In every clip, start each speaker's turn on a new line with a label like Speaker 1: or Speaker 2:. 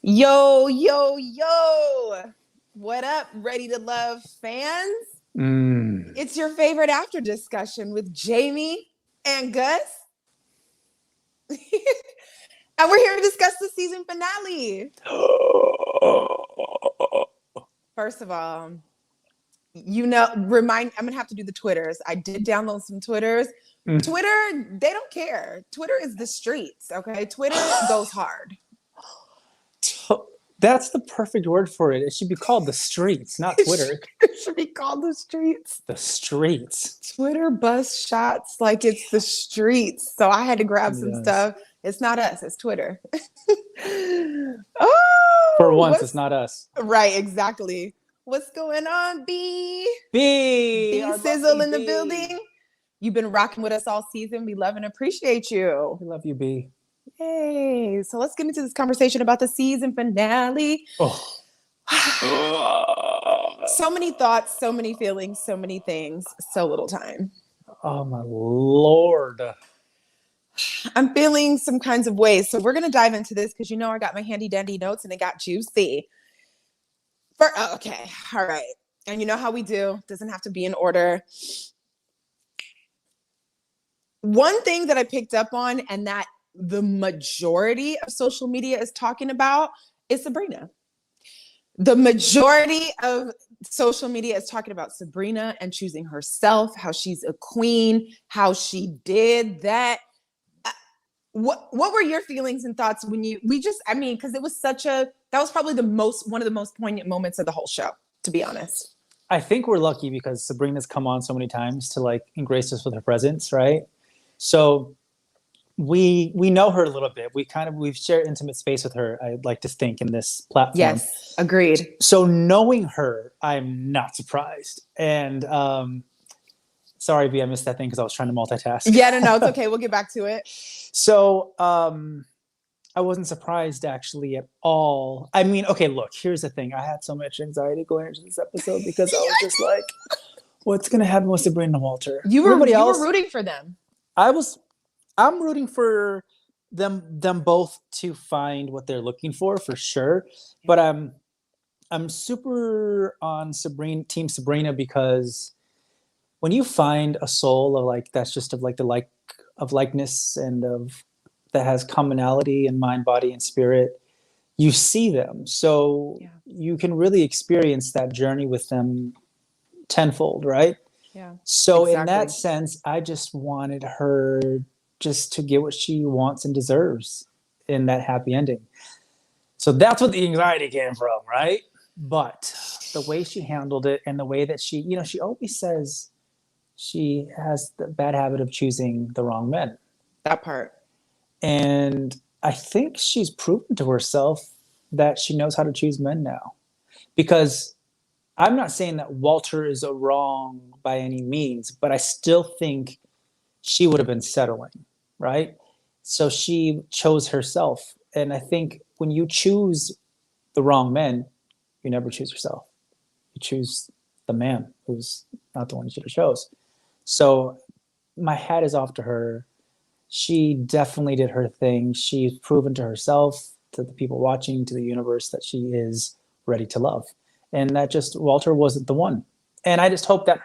Speaker 1: Yo, yo, yo. What up, Ready to Love fans?
Speaker 2: Mm.
Speaker 1: It's your favorite after discussion with Jaimi and Gus. And we're here to discuss the season finale. First of all, I'm going to have to do the Twitters. I did download some Twitters. Twitter, they don't care. Twitter is the streets, okay? Twitter goes hard.
Speaker 2: That's the perfect word for it. It should be called the streets, not Twitter.
Speaker 1: It should be called the streets.
Speaker 2: The streets.
Speaker 1: Twitter bus shots like it's the streets. So I had to grab some stuff. It's not us, it's Twitter.
Speaker 2: For once, it's not us.
Speaker 1: Right, exactly. What's going on, B?
Speaker 2: B
Speaker 1: Sizzle in the building. You've been rocking with us all season. We love and appreciate you.
Speaker 2: We love you, B.
Speaker 1: Yay. So let's get into this conversation about the season finale.
Speaker 2: Oh.
Speaker 1: So many thoughts, so many feelings, so many things, so little time.
Speaker 2: Oh, my Lord.
Speaker 1: I'm feeling some kinds of ways. So we're going to dive into this because you know I got my handy dandy notes and it got juicy. Okay. All right. And you know how we do. Doesn't have to be in order. One thing that I picked up on and that the majority of social media is talking about is Sabrina. The majority of social media is talking about Sabrina and choosing herself, how she's a queen, how she did that. What were your feelings and thoughts when because it was that was probably one of the most poignant moments of the whole show, to be honest.
Speaker 2: I think we're lucky because Sabrina's come on so many times to grace us with her presence, right? So we know her a little bit. We've shared intimate space with her, I'd like to think, in this platform.
Speaker 1: Yes, agreed.
Speaker 2: So knowing her, I'm not surprised. And sorry, B, I missed that thing because I was trying to multitask.
Speaker 1: Yeah, no, it's okay. We'll get back to it.
Speaker 2: So I wasn't surprised actually at all. I mean, okay, look, here's the thing. I had so much anxiety going into this episode because I was just like, what's going to happen with Sabrina and Walter?
Speaker 1: You were rooting for them.
Speaker 2: I'm rooting for them both to find what they're looking for sure. But I'm super on Team Sabrina because when you find a soul of that's just of of likeness and of that has commonality in mind, body, and spirit, you see them. So you can really experience that journey with them tenfold, right?
Speaker 1: Yeah.
Speaker 2: So exactly. In that sense, I just wanted her just to get what she wants and deserves in that happy ending. So that's what the anxiety came from, right? But the way she handled it and the way that she always says she has the bad habit of choosing the wrong men.
Speaker 1: That part.
Speaker 2: And I think she's proven to herself that she knows how to choose men now. Because I'm not saying that Walter is a wrong by any means, but I still think she would have been settling, right? So she chose herself. And I think when you choose the wrong men, you never choose yourself. You choose the man who's not the one you should have chose. So my hat is off to her. She definitely did her thing. She's proven to herself, to the people watching, to the universe, that she is ready to love. And that Walter wasn't the one. And I just hope that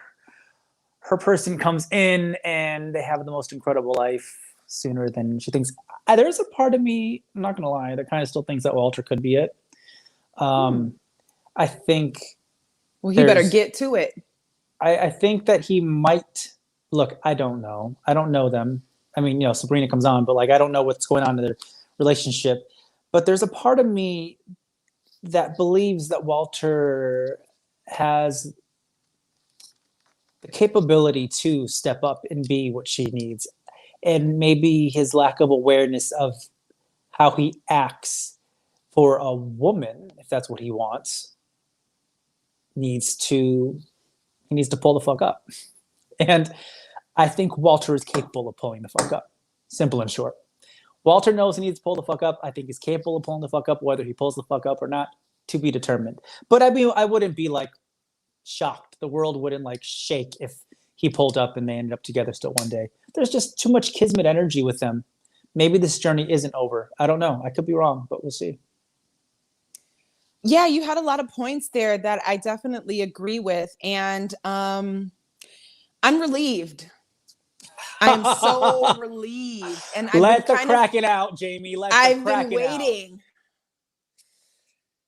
Speaker 2: her person comes in and they have the most incredible life sooner than she thinks. There's a part of me, I'm not going to lie, that kind of still thinks that Walter could be it. I think...
Speaker 1: Well, he better get to it.
Speaker 2: I think that he might... Look, I don't know. I don't know them. I mean, Sabrina comes on, but I don't know what's going on in their relationship. But there's a part of me that believes that Walter has the capability to step up and be what she needs. And maybe his lack of awareness of how he acts for a woman, if that's what he wants, he needs to pull the fuck up. And I think Walter is capable of pulling the fuck up. Simple and short. Walter knows he needs to pull the fuck up. I think he's capable of pulling the fuck up. Whether he pulls the fuck up or not, to be determined. But I mean, I wouldn't be shocked. The world wouldn't shake if he pulled up and they ended up together still one day. There's just too much kismet energy with them. Maybe this journey isn't over. I don't know. I could be wrong, but we'll see.
Speaker 1: Yeah, you had a lot of points there that I definitely agree with. And I'm relieved. I am so relieved. And
Speaker 2: Let the Kraken out, Jaimi. Let the
Speaker 1: I've been
Speaker 2: Kraken out.
Speaker 1: waiting.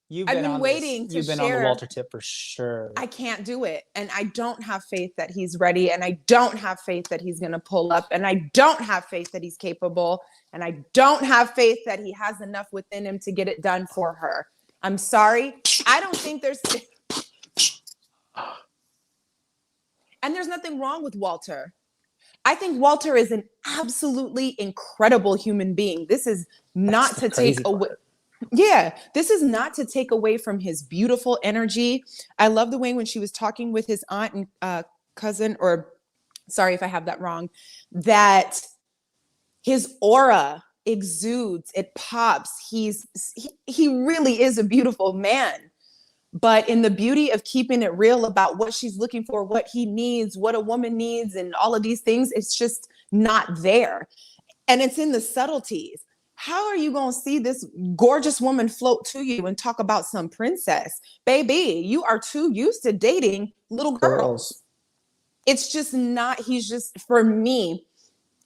Speaker 2: You've
Speaker 1: I've
Speaker 2: been
Speaker 1: been
Speaker 2: on this.
Speaker 1: waiting to
Speaker 2: You've been on the
Speaker 1: share.
Speaker 2: Walter tip for sure.
Speaker 1: I can't do it. And I don't have faith that he's ready. And I don't have faith that he's going to pull up. And I don't have faith that he's capable. And I don't have faith that he has enough within him to get it done for her. I'm sorry. I don't think there's. And there's nothing wrong with Walter. I think Walter is an absolutely incredible human being. This is not to take away. Yeah, this is not to take away from his beautiful energy. I love the way when she was talking with his aunt and cousin, or sorry if I have that wrong, that his aura exudes, it pops. He really is a beautiful man. But in the beauty of keeping it real about what she's looking for, what he needs, what a woman needs, and all of these things, it's just not there. And it's in the subtleties. How are you going to see this gorgeous woman float to you and talk about some princess? Baby, you are too used to dating little girls. It's just not, he's just, for me,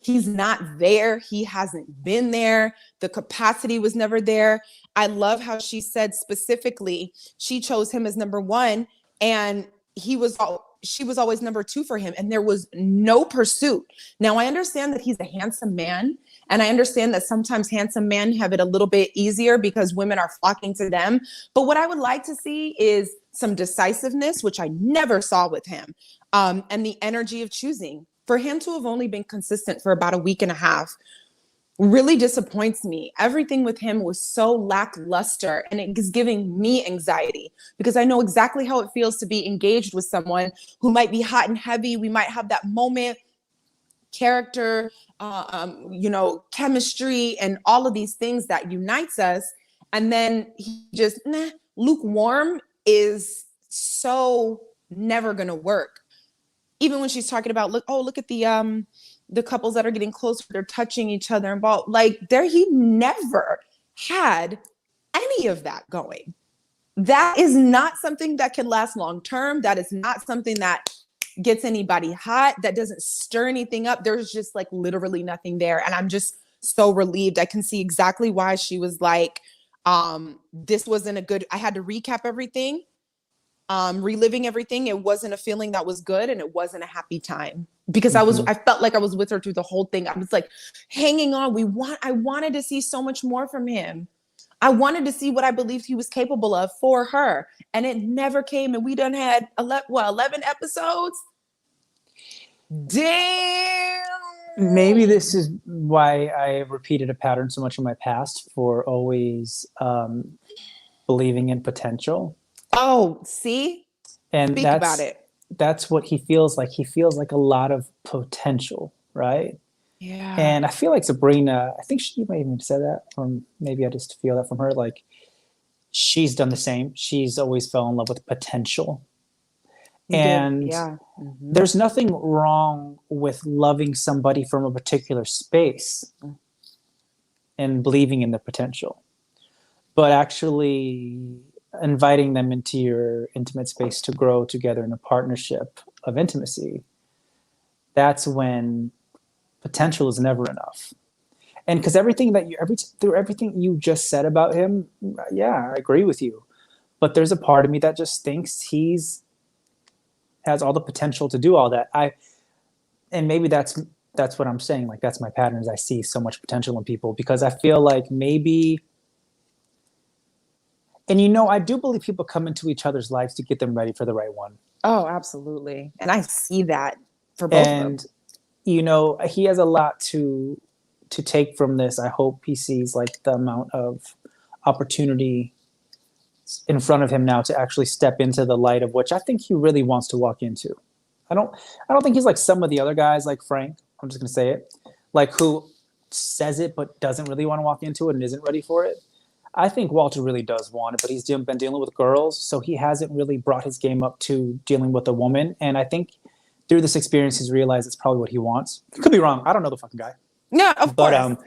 Speaker 1: he's not there. He hasn't been there. The capacity was never there. I love how she said specifically she chose him as number one, and she was always number two for him, and there was no pursuit. Now, I understand that he's a handsome man, and I understand that sometimes handsome men have it a little bit easier because women are flocking to them. But what I would like to see is some decisiveness, which I never saw with him, and the energy of choosing. For him to have only been consistent for about a week and a half really disappoints me. Everything with him was so lackluster, and it is giving me anxiety because I know exactly how it feels to be engaged with someone who might be hot and heavy. We might have that moment, character, chemistry, and all of these things that unites us. And then he just, lukewarm is so never going to work. Even when she's talking about, look at the couples that are getting closer, they're touching each other and ball, he never had any of that going. That is not something that can last long term. That is not something that gets anybody hot. That doesn't stir anything up. There's just literally nothing there. And I'm just so relieved. I can see exactly why she was like, this wasn't a good, I had to recap everything. Reliving everything. It wasn't a feeling that was good, and it wasn't a happy time because I felt like I was with her through the whole thing. I was hanging on. I wanted to see so much more from him. I wanted to see what I believed he was capable of for her, and it never came. And we done had 11 episodes. Damn.
Speaker 2: Maybe this is why I repeated a pattern so much in my past for always believing in potential.
Speaker 1: Oh, see?
Speaker 2: And
Speaker 1: Speak about it.
Speaker 2: That's what he feels like. He feels like a lot of potential, right?
Speaker 1: Yeah.
Speaker 2: And I feel like Sabrina, I think she might even said that, or maybe I just feel that from her. She's done the same. She's always fell in love with potential. And there's nothing wrong with loving somebody from a particular space and believing in the potential. But actually inviting them into your intimate space to grow together in a partnership of intimacy, that's when potential is never enough. And because everything you just said about him, yeah, I agree with you. But there's a part of me that just thinks has all the potential to do all that. And maybe that's what I'm saying. That's my pattern, is I see so much potential in people because I feel like maybe. And I do believe people come into each other's lives to get them ready for the right one.
Speaker 1: Oh, absolutely. And I see that for both of them.
Speaker 2: And, he has a lot to take from this. I hope he sees the amount of opportunity in front of him now to actually step into the light of which I think he really wants to walk into. I don't think he's like some of the other guys, like Frank. I'm just going to say it, who says it but doesn't really want to walk into it and isn't ready for it. I think Walter really does want it, but he's been dealing with girls, so he hasn't really brought his game up to dealing with a woman. And I think through this experience, he's realized it's probably what he wants. Could be wrong. I don't know the fucking guy.
Speaker 1: Yeah, of course.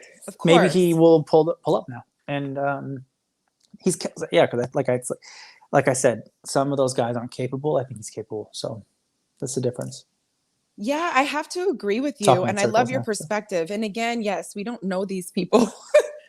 Speaker 2: Maybe he will pull up now. And He's yeah, because like I said, some of those guys aren't capable. I think he's capable. So that's the difference.
Speaker 1: Yeah, I have to agree with you.
Speaker 2: Talking in
Speaker 1: And I love
Speaker 2: circles
Speaker 1: your
Speaker 2: now. So.
Speaker 1: perspective. And again, yes, we don't know these people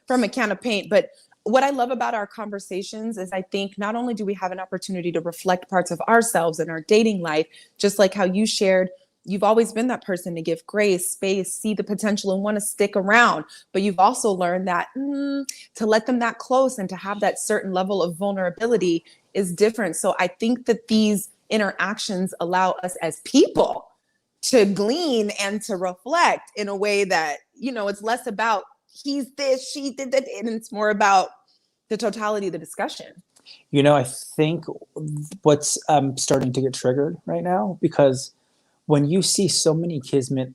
Speaker 1: from a can of paint, but what I love about our conversations is I think not only do we have an opportunity to reflect parts of ourselves in our dating life, just like how you shared, you've always been that person to give grace, space, see the potential, and want to stick around. But you've also learned that to let them that close and to have that certain level of vulnerability is different. So I think that these interactions allow us as people to glean and to reflect in a way that, it's less about he's this, she did that, and it's more about the totality of the discussion.
Speaker 2: I think what's starting to get triggered right now, because when you see so many kismet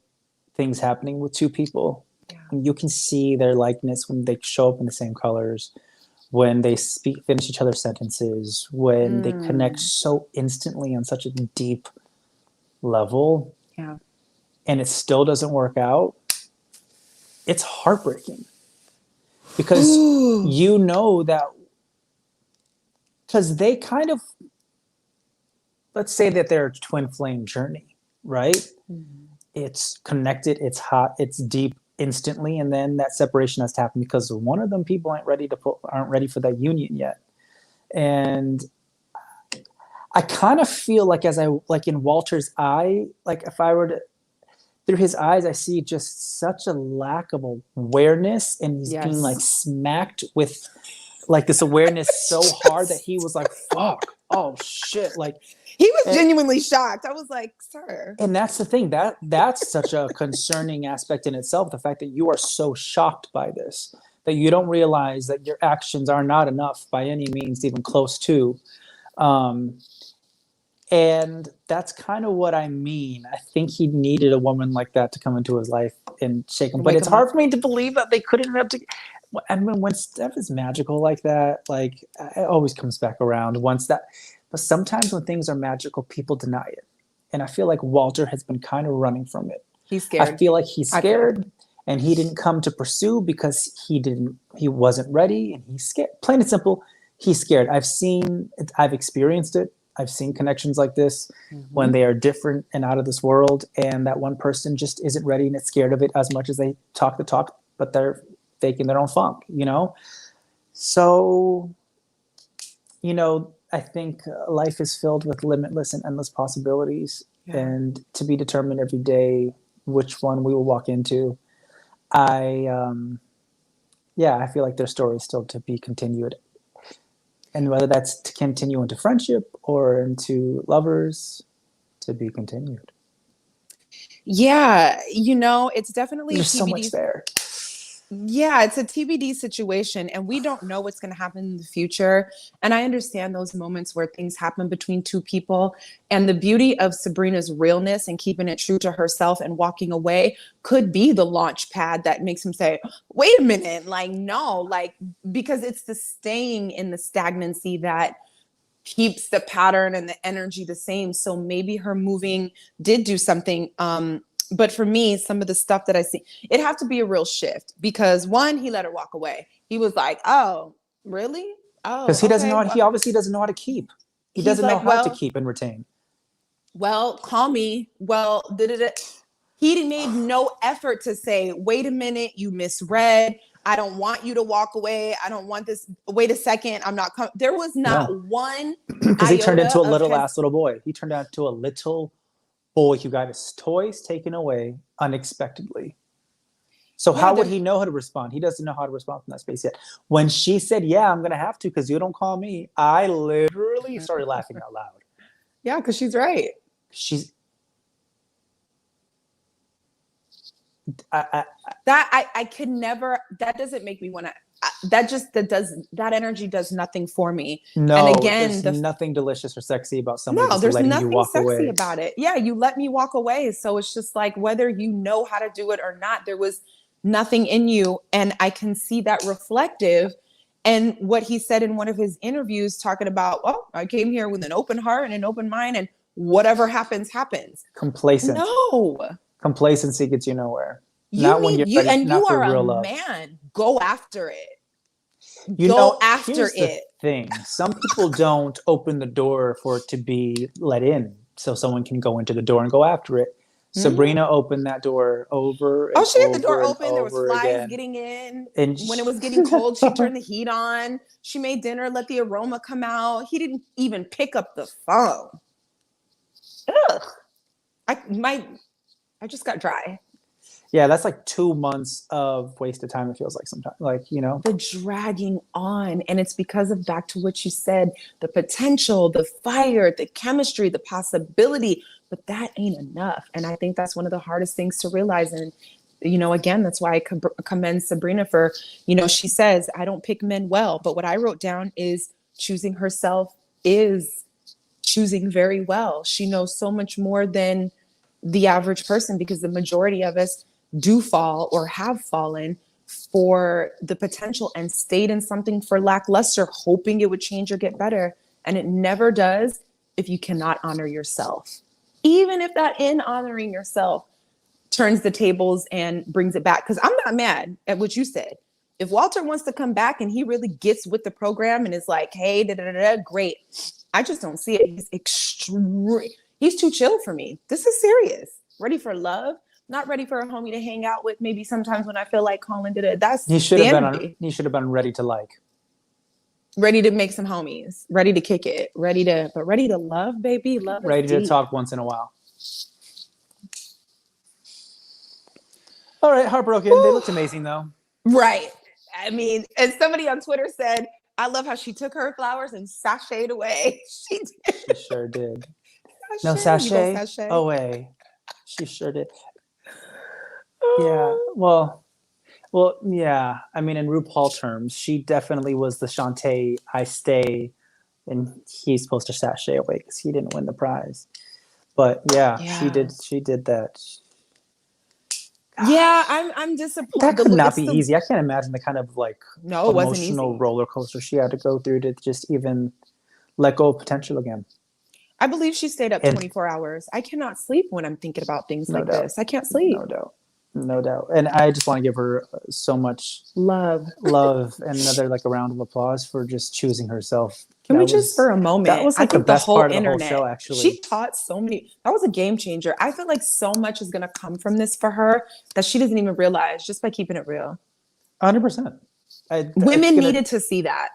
Speaker 2: things happening with two people, you can see their likeness when they show up in the same colors, when they finish each other's sentences, when they connect so instantly on such a deep level, and it still doesn't work out. It's heartbreaking because that because they kind of, let's say that they're a twin flame journey, right? It's connected, it's hot, it's deep instantly, and then that separation has to happen because one of them people aren't ready for that union yet. And I kind of feel like in Walter's eye, like if I were to, through his eyes, I see just such a lack of awareness, and he's being like smacked with like this awareness so hard that he was like, fuck, oh shit. Like
Speaker 1: he was genuinely shocked. I was like, sir.
Speaker 2: And that's the thing, that's such a concerning aspect in itself. The fact that you are so shocked by this, that you don't realize that your actions are not enough by any means, even close to. And that's kind of what I mean. I think he needed a woman like that to come into his life and shake him. But it's hard for me to believe that they couldn't have to. I mean, when stuff is magical like that, like it always comes back around once that. But sometimes when things are magical, people deny it. And I feel like Walter has been kind of running from it.
Speaker 1: He's scared.
Speaker 2: I feel like he's scared, and he didn't come to pursue because he wasn't ready, and he's scared. Plain and simple, he's scared. I've experienced it. I've seen connections like this when they are different and out of this world, and that one person just isn't ready and is scared of it as much as they talk the talk, but they're faking their own funk, So, I think life is filled with limitless and endless possibilities, and to be determined every day which one we will walk into. I feel like their story is still to be continued. And whether that's to continue into friendship or into lovers, to be continued.
Speaker 1: Yeah, it's definitely
Speaker 2: there's so much there.
Speaker 1: Yeah, it's a TBD situation, and we don't know what's going to happen in the future. And I understand those moments where things happen between two people. And the beauty of Sabrina's realness and keeping it true to herself and walking away could be the launch pad that makes him say, wait a minute, like, no, like, because it's the staying in the stagnancy that keeps the pattern and the energy the same. So maybe her moving did do something. But for me, some of the stuff that I see, it have to be a real shift, because one, he let her walk away. He was like, oh, really? Oh,
Speaker 2: because he doesn't know. He obviously doesn't know how to keep. He doesn't know how to keep and retain.
Speaker 1: Well, call me. Well, he made no effort to say, wait a minute, you misread. I don't want you to walk away. I don't want this. Wait a second. I'm not coming. There was not one.
Speaker 2: Because he turned into a little boy. He turned out to a little boy who got his toys taken away unexpectedly. So how would he know how to respond? He doesn't know how to respond from that space yet. When she said, yeah, I'm going to have to because you don't call me, I literally started laughing out loud.
Speaker 1: Yeah, because she's right. I could never, that doesn't make me want to, that energy does nothing for me.
Speaker 2: No, and again, there's nothing delicious or sexy about somebody just letting you walk away.
Speaker 1: There's nothing sexy about it. Yeah, you let me walk away. So it's just like, whether you know how to do it or not, there was nothing in you. And I can see that reflective. And what he said in one of his interviews, talking about, I came here with an open heart and an open mind, and whatever happens, happens.
Speaker 2: Complacent.
Speaker 1: No.
Speaker 2: Complacency gets you nowhere.
Speaker 1: You are a man. Go after it. Go after
Speaker 2: here's the
Speaker 1: it.
Speaker 2: thing. Some people don't open the door for it to be let in, so someone can go into the door and go after it. Sabrina opened that door over and
Speaker 1: She had the door
Speaker 2: over and
Speaker 1: open. There was
Speaker 2: over
Speaker 1: flies
Speaker 2: again.
Speaker 1: getting in.
Speaker 2: And
Speaker 1: When it was getting cold, she turned the heat on. She made dinner, let the aroma come out. He didn't even pick up the phone. Ugh. I just got dry.
Speaker 2: yeah, that's like 2 months of wasted time. It feels like sometimes, like, you know,
Speaker 1: The dragging on. And it's because of, back to what you said, the potential, the fire, the chemistry, the possibility, but that ain't enough. And I think that's one of the hardest things to realize. And, again, that's why I commend Sabrina for, she says, I don't pick men well. But what I wrote down is choosing herself is choosing very well. She knows so much more than the average person, because the majority of us do fall or have fallen for the potential and stayed in something for lackluster, hoping it would change or get better. And it never does if you cannot honor yourself. Even if that in honoring yourself turns the tables and brings it back. Because I'm not mad at what you said. If Walter wants to come back and he really gets with the program and is like, hey, great. I just don't see it. He's extreme. He's too chill for me. This is serious. Ready for love, not ready for a homie to hang out with. Maybe sometimes when I feel like calling it. That's
Speaker 2: he should
Speaker 1: the
Speaker 2: have
Speaker 1: energy.
Speaker 2: been been ready to like.
Speaker 1: Ready to make some homies. Ready to kick it. Ready to love, baby. Love.
Speaker 2: Ready to talk once in a while. All right, heartbroken. They looked amazing though.
Speaker 1: Right. I mean, and somebody on Twitter said, I love how she took her flowers and sashayed away. She did.
Speaker 2: She sure did. No sachet away. She sure did. Yeah. Well, yeah. I mean, in RuPaul terms, she definitely was the Shantae I stay, and he's supposed to sashay away because he didn't win the prize. But yeah, she did. She did that.
Speaker 1: Yeah, I'm disappointed.
Speaker 2: That could not be easy. I can't imagine the kind of like
Speaker 1: it wasn't
Speaker 2: emotional
Speaker 1: easy.
Speaker 2: roller coaster she had to go through to just even let go of potential again.
Speaker 1: I believe she stayed up 24 hours. I cannot sleep when I'm thinking about things like this. I can't sleep.
Speaker 2: No doubt. And I just want to give her so much
Speaker 1: love
Speaker 2: and another like a round of applause for just choosing herself.
Speaker 1: Can we just for a moment?
Speaker 2: That was like the best part of the whole show, actually.
Speaker 1: She taught so many. That was a game changer. I feel like so much is going to come from this for her that she doesn't even realize, just by keeping it real.
Speaker 2: 100%.
Speaker 1: Women needed to see that.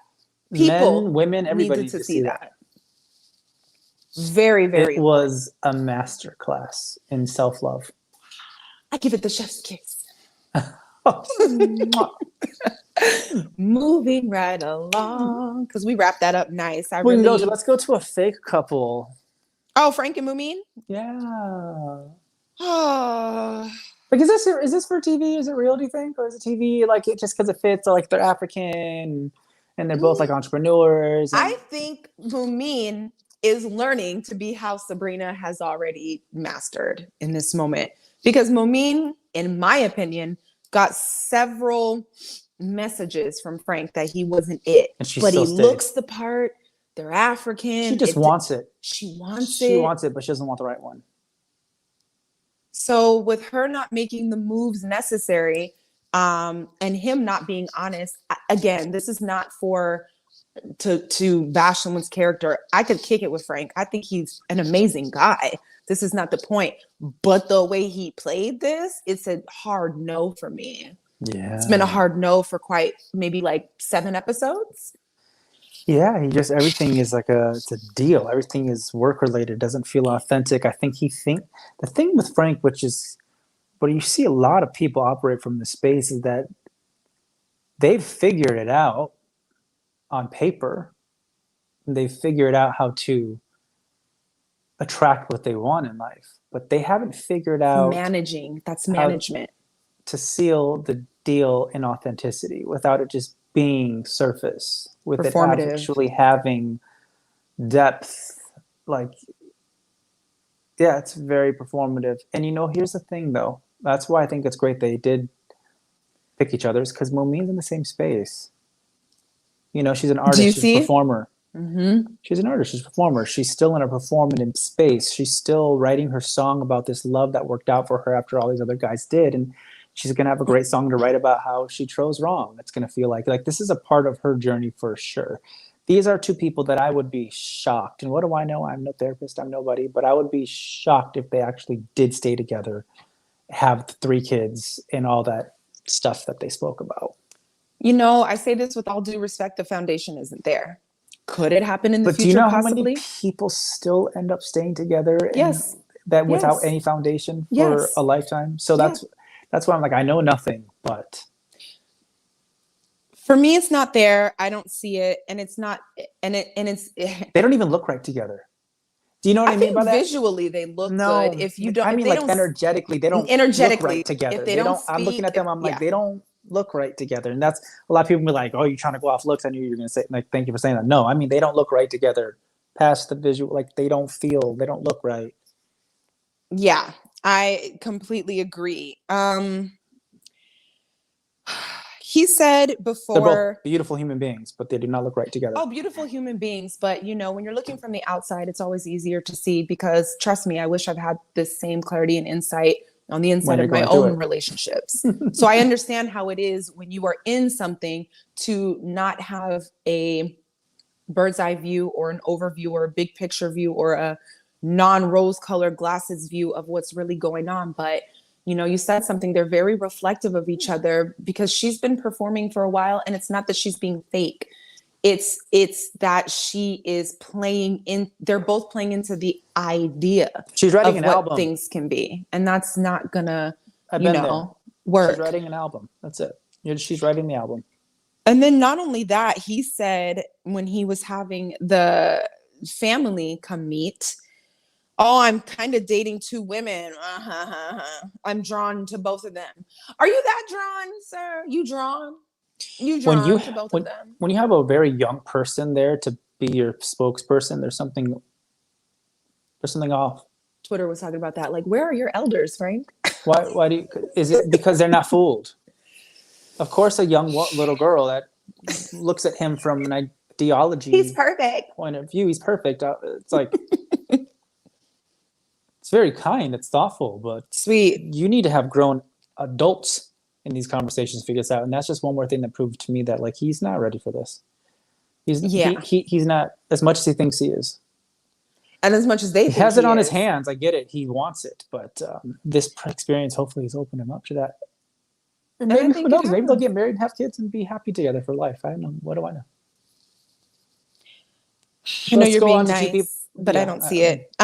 Speaker 1: People,
Speaker 2: men, women, everybody
Speaker 1: needed to see that. Very, very.
Speaker 2: It was a masterclass in self-love.
Speaker 1: I give it the chef's kiss. Moving right along, because we wrapped that up nice.
Speaker 2: Let's go to a fake couple.
Speaker 1: Oh, Frank and Mumin?
Speaker 2: Yeah.
Speaker 1: Oh.
Speaker 2: Like, is this for TV? Is it real, do you think? Or is it TV, like, it just because it fits, or like they're African and they're both like entrepreneurs?
Speaker 1: I think Mumin is learning to be how Sabrina has already mastered in this moment. Because Mumin, in my opinion, got several messages from Frank that he wasn't it. But he looks the part. They're African.
Speaker 2: She just wants it.
Speaker 1: She wants it.
Speaker 2: She wants it, but she doesn't want the right one.
Speaker 1: So with her not making the moves necessary, and him not being honest, again, this is not to bash someone's character. I could kick it with Frank. I think he's an amazing guy. This is not the point. But the way he played this, it's a hard no for me.
Speaker 2: Yeah.
Speaker 1: It's been a hard no for maybe like 7 episodes.
Speaker 2: Yeah, everything is like it's a deal. Everything is work related. Doesn't feel authentic. I think the thing with Frank, which is, but you see a lot of people operate from the space, is that they've figured it out on paper. They've figured out how to attract what they want in life, but they haven't figured out
Speaker 1: managing. That's management.
Speaker 2: To seal the deal in authenticity without it just being surface, with it actually having depth. Like, yeah, it's very performative. And here's the thing though. That's why I think it's great they did pick each other's, because Momin's in the same space. She's an artist, she's a performer.
Speaker 1: Mm-hmm.
Speaker 2: She's an artist, she's a performer. She's still in a performative space. She's still writing her song about this love that worked out for her after all these other guys did. And She's going to have a great song to write about how she chose wrong. It's going to feel like this is a part of her journey for sure. These are two people that I would be shocked. And what do I know? I'm no therapist. I'm nobody. But I would be shocked if they actually did stay together, have 3 kids, and all that stuff that they spoke about.
Speaker 1: I say this with all due respect, the foundation isn't there. Could it happen in the
Speaker 2: But
Speaker 1: future?
Speaker 2: do you know
Speaker 1: possibly?
Speaker 2: how many people still end up staying together
Speaker 1: Yes.
Speaker 2: and that without any foundation for a lifetime? So that's why I'm like, I know nothing, but
Speaker 1: for me, it's not there. I don't see it, and it's not, and it's.
Speaker 2: They don't even look right together. Do you know what I mean by that?
Speaker 1: Visually, they look good. If you don't,
Speaker 2: I mean, like energetically, they don't look right together.
Speaker 1: If they don't speak,
Speaker 2: I'm looking at them. I'm like, they don't look right together, and that's a lot of people be like, "Oh, you're trying to go off looks." I knew you were going to say, like, thank you for saying that. No, I mean, they don't look right together. Past the visual, like they don't look right.
Speaker 1: Yeah, I completely agree. He said before,
Speaker 2: they're both beautiful human beings, but they do not look right together.
Speaker 1: Oh, beautiful human beings. But, when you're looking from the outside, it's always easier to see because, trust me, I wish I've had this same clarity and insight on the inside of my own relationships. So I understand how it is when you are in something to not have a bird's eye view or an overview or a big picture view or a non-rose colored glasses view of what's really going on. But you said something, they're very reflective of each other because she's been performing for a while, and it's not that she's being fake. It's that she is they're both playing into the idea
Speaker 2: she's writing
Speaker 1: of
Speaker 2: an album.
Speaker 1: Things can be. And that's not gonna,
Speaker 2: work. She's writing an album. That's it. She's writing the album.
Speaker 1: And then not only that, he said when he was having the family come meet, "Oh, I'm kind of dating 2 women. I'm drawn to both of them." Are you that drawn, sir? You drawn? You drawn to both of them?
Speaker 2: When you have a very young person there to be your spokesperson, there's something off.
Speaker 1: Twitter was talking about that. Like, where are your elders, Frank?
Speaker 2: Why do you? Is it because they're not fooled? Of course, a young little girl that looks at him from an ideology.
Speaker 1: He's perfect.
Speaker 2: Point of view. He's perfect. It's like. It's very kind. It's thoughtful, but
Speaker 1: sweet.
Speaker 2: You need to have grown adults in these conversations to figure this out. And that's just one more thing that proved to me that like he's not ready for this. He's not as much as he thinks he is.
Speaker 1: And as much as they think
Speaker 2: he has it on his hands. I get it. He wants it, but this experience hopefully has opened him up to that. And maybe who knows? Maybe they'll get married and have kids and be happy together for life. I don't know. What do I know?
Speaker 1: I know you're being nice, but I don't see it.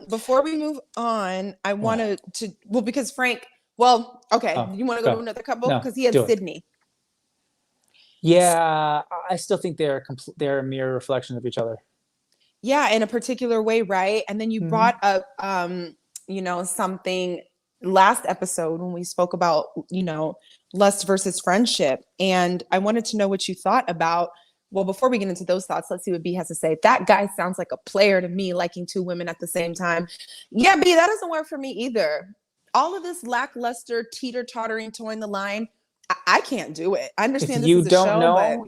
Speaker 1: Before we move on, I want to because Frank. Well, okay, you want to go to another couple because he had Sydney.
Speaker 2: Yeah, I still think they're a mirror reflection of each other.
Speaker 1: Yeah, in a particular way, right? And then you brought up, something last episode when we spoke about, lust versus friendship, and I wanted to know what you thought about. Well, before we get into those thoughts, let's see what B has to say. That guy sounds like a player to me, liking 2 women at the same time. Yeah, B, that doesn't work for me either. All of this lackluster, teeter-tottering, toeing the line, I can't do it. I understand this is a show,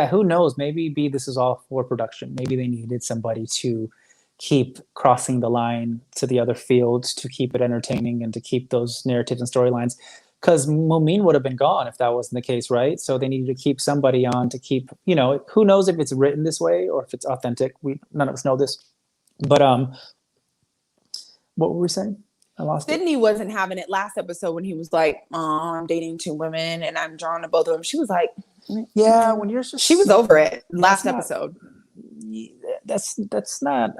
Speaker 2: who knows? Maybe B, this is all for production. Maybe they needed somebody to keep crossing the line to the other fields to keep it entertaining and to keep those narratives and storylines. Because Mumin would have been gone if that wasn't the case, right? So they needed to keep somebody on to keep, who knows if it's written this way or if it's authentic. None of us know this. But what were we saying? I lost
Speaker 1: Sydney wasn't having it last episode when he was like, "Oh, I'm dating 2 women and I'm drawn to both of them." She was like,
Speaker 2: "Yeah." When you're
Speaker 1: she was over it last episode.
Speaker 2: That's not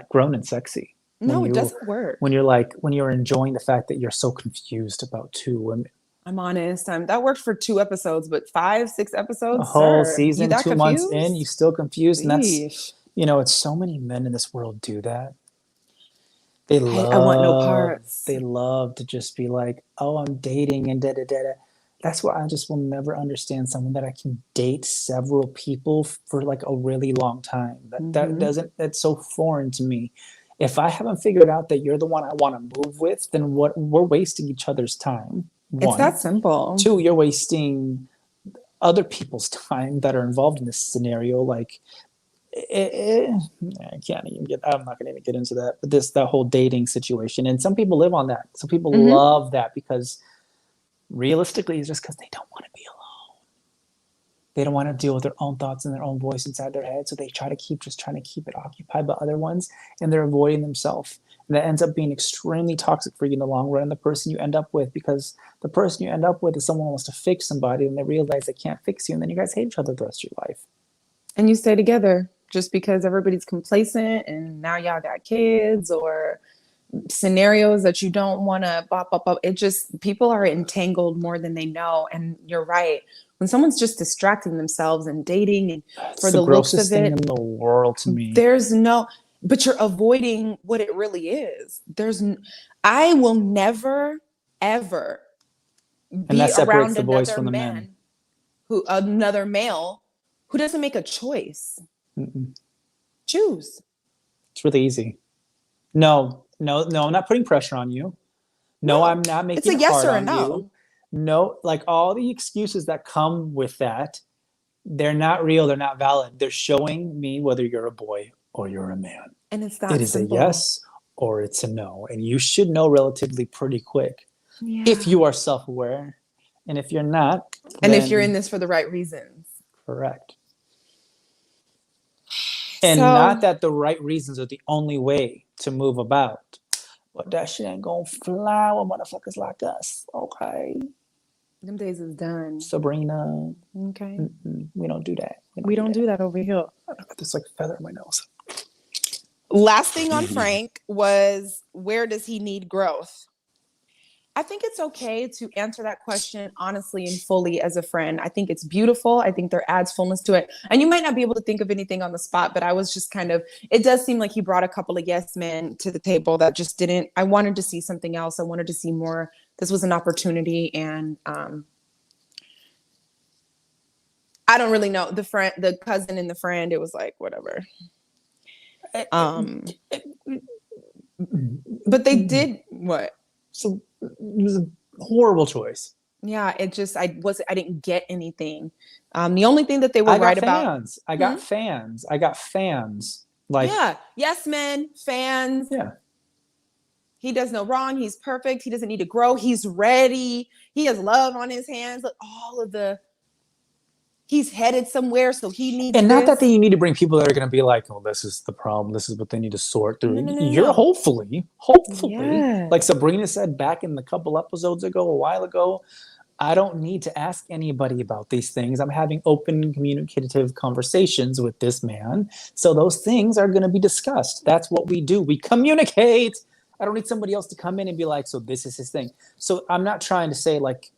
Speaker 2: grown and sexy.
Speaker 1: No, it doesn't work.
Speaker 2: When you're enjoying the fact that you're so confused about 2 women.
Speaker 1: I'm honest. That worked for 2 episodes, but 5, 6 episodes.
Speaker 2: A whole season, 2 months in, you still confused. And that's, it's so many men in this world do that. I
Speaker 1: want no parts.
Speaker 2: They love to just be like, "Oh, I'm dating and da da da da." That's why I just will never understand someone that I can date several people for like a really long time. That's so foreign to me. If I haven't figured out that you're the one I want to move with, then we're wasting each other's time. 1.
Speaker 1: It's that simple.
Speaker 2: 2, you're wasting other people's time that are involved in this scenario. Like, I can't even get. I'm not going to even get into that. But that whole dating situation, and some people live on that. Some people
Speaker 1: Mhm.
Speaker 2: love that because realistically, it's just because they don't want to be alone. They don't want to deal with their own thoughts and their own voice inside their head, so they trying to keep it occupied by other ones, and they're avoiding themselves. And that ends up being extremely toxic for you in the long run. And the person you end up with, because the person you end up with is someone who wants to fix somebody, and they realize they can't fix you, and then you guys hate each other the rest of your life.
Speaker 1: And you stay together just because everybody's complacent and now y'all got kids or scenarios that you don't want to pop up. It just, people are entangled more than they know. And you're right. When someone's just distracting themselves and dating and
Speaker 2: It's
Speaker 1: for
Speaker 2: the
Speaker 1: the looks
Speaker 2: grossest
Speaker 1: of
Speaker 2: thing
Speaker 1: it,
Speaker 2: in the world to me.
Speaker 1: there's no, but you're avoiding what it really is. I will never, ever
Speaker 2: And that
Speaker 1: be
Speaker 2: separates
Speaker 1: around
Speaker 2: the boys from the men.
Speaker 1: another male who doesn't make a choice.
Speaker 2: Mm-mm.
Speaker 1: Choose.
Speaker 2: It's really easy. No, I'm not putting pressure on you. No, I'm not
Speaker 1: It's
Speaker 2: making
Speaker 1: a
Speaker 2: it
Speaker 1: yes
Speaker 2: hard
Speaker 1: or a
Speaker 2: on
Speaker 1: no.
Speaker 2: you. No, like all the excuses that come with that, they're not real. They're not valid. They're showing me whether you're a boy or you're a man.
Speaker 1: And it's
Speaker 2: It
Speaker 1: that
Speaker 2: is a
Speaker 1: simple.
Speaker 2: yes or it's a no. And you should know relatively pretty quick if
Speaker 1: Yeah.
Speaker 2: you are self aware. And if you're not,
Speaker 1: And if you're in
Speaker 2: then
Speaker 1: this for the right reasons.
Speaker 2: correct. And not
Speaker 1: So
Speaker 2: that the right reasons are the only way to move about. But that shit ain't gonna fly with motherfuckers like us. Okay.
Speaker 1: them days is done.
Speaker 2: Sabrina.
Speaker 1: Okay.
Speaker 2: We don't do that.
Speaker 1: We don't do that over here.
Speaker 2: I got this like feather in my nose.
Speaker 1: Last thing on Frank was, where does he need growth? I think it's okay to answer that question honestly and fully as a friend. I think it's beautiful. I think there adds fullness to it. And you might not be able to think of anything on the spot, but I was just kind of, it does seem like he brought a couple of yes men to the table that just didn't, I wanted to see something else. I wanted to see more. This was an opportunity. And I don't really know the cousin and the friend. It was like, whatever. But they did what?
Speaker 2: So it was a horrible choice.
Speaker 1: Yeah, I didn't get anything. The only thing that they were
Speaker 2: I got
Speaker 1: right about.
Speaker 2: fans. I got fans. I got fans. Like,
Speaker 1: Yeah, yes, men, fans.
Speaker 2: yeah.
Speaker 1: He does no wrong. He's perfect. He doesn't need to grow. He's ready. He has love on his hands. Like all of the, he's headed somewhere, so he needs.
Speaker 2: And not
Speaker 1: this.
Speaker 2: that you need to bring people that are going to be like, oh, this is the problem. This is what they need to sort through.
Speaker 1: No.
Speaker 2: You're hopefully,
Speaker 1: Yes.
Speaker 2: like Sabrina said back in the couple episodes ago, a while ago, I don't need to ask anybody about these things. I'm having open communicative conversations with this man. So those things are going to be discussed. That's what we do. We communicate. I don't need somebody else to come in and be like, so this is his thing. So I'm not trying to say like,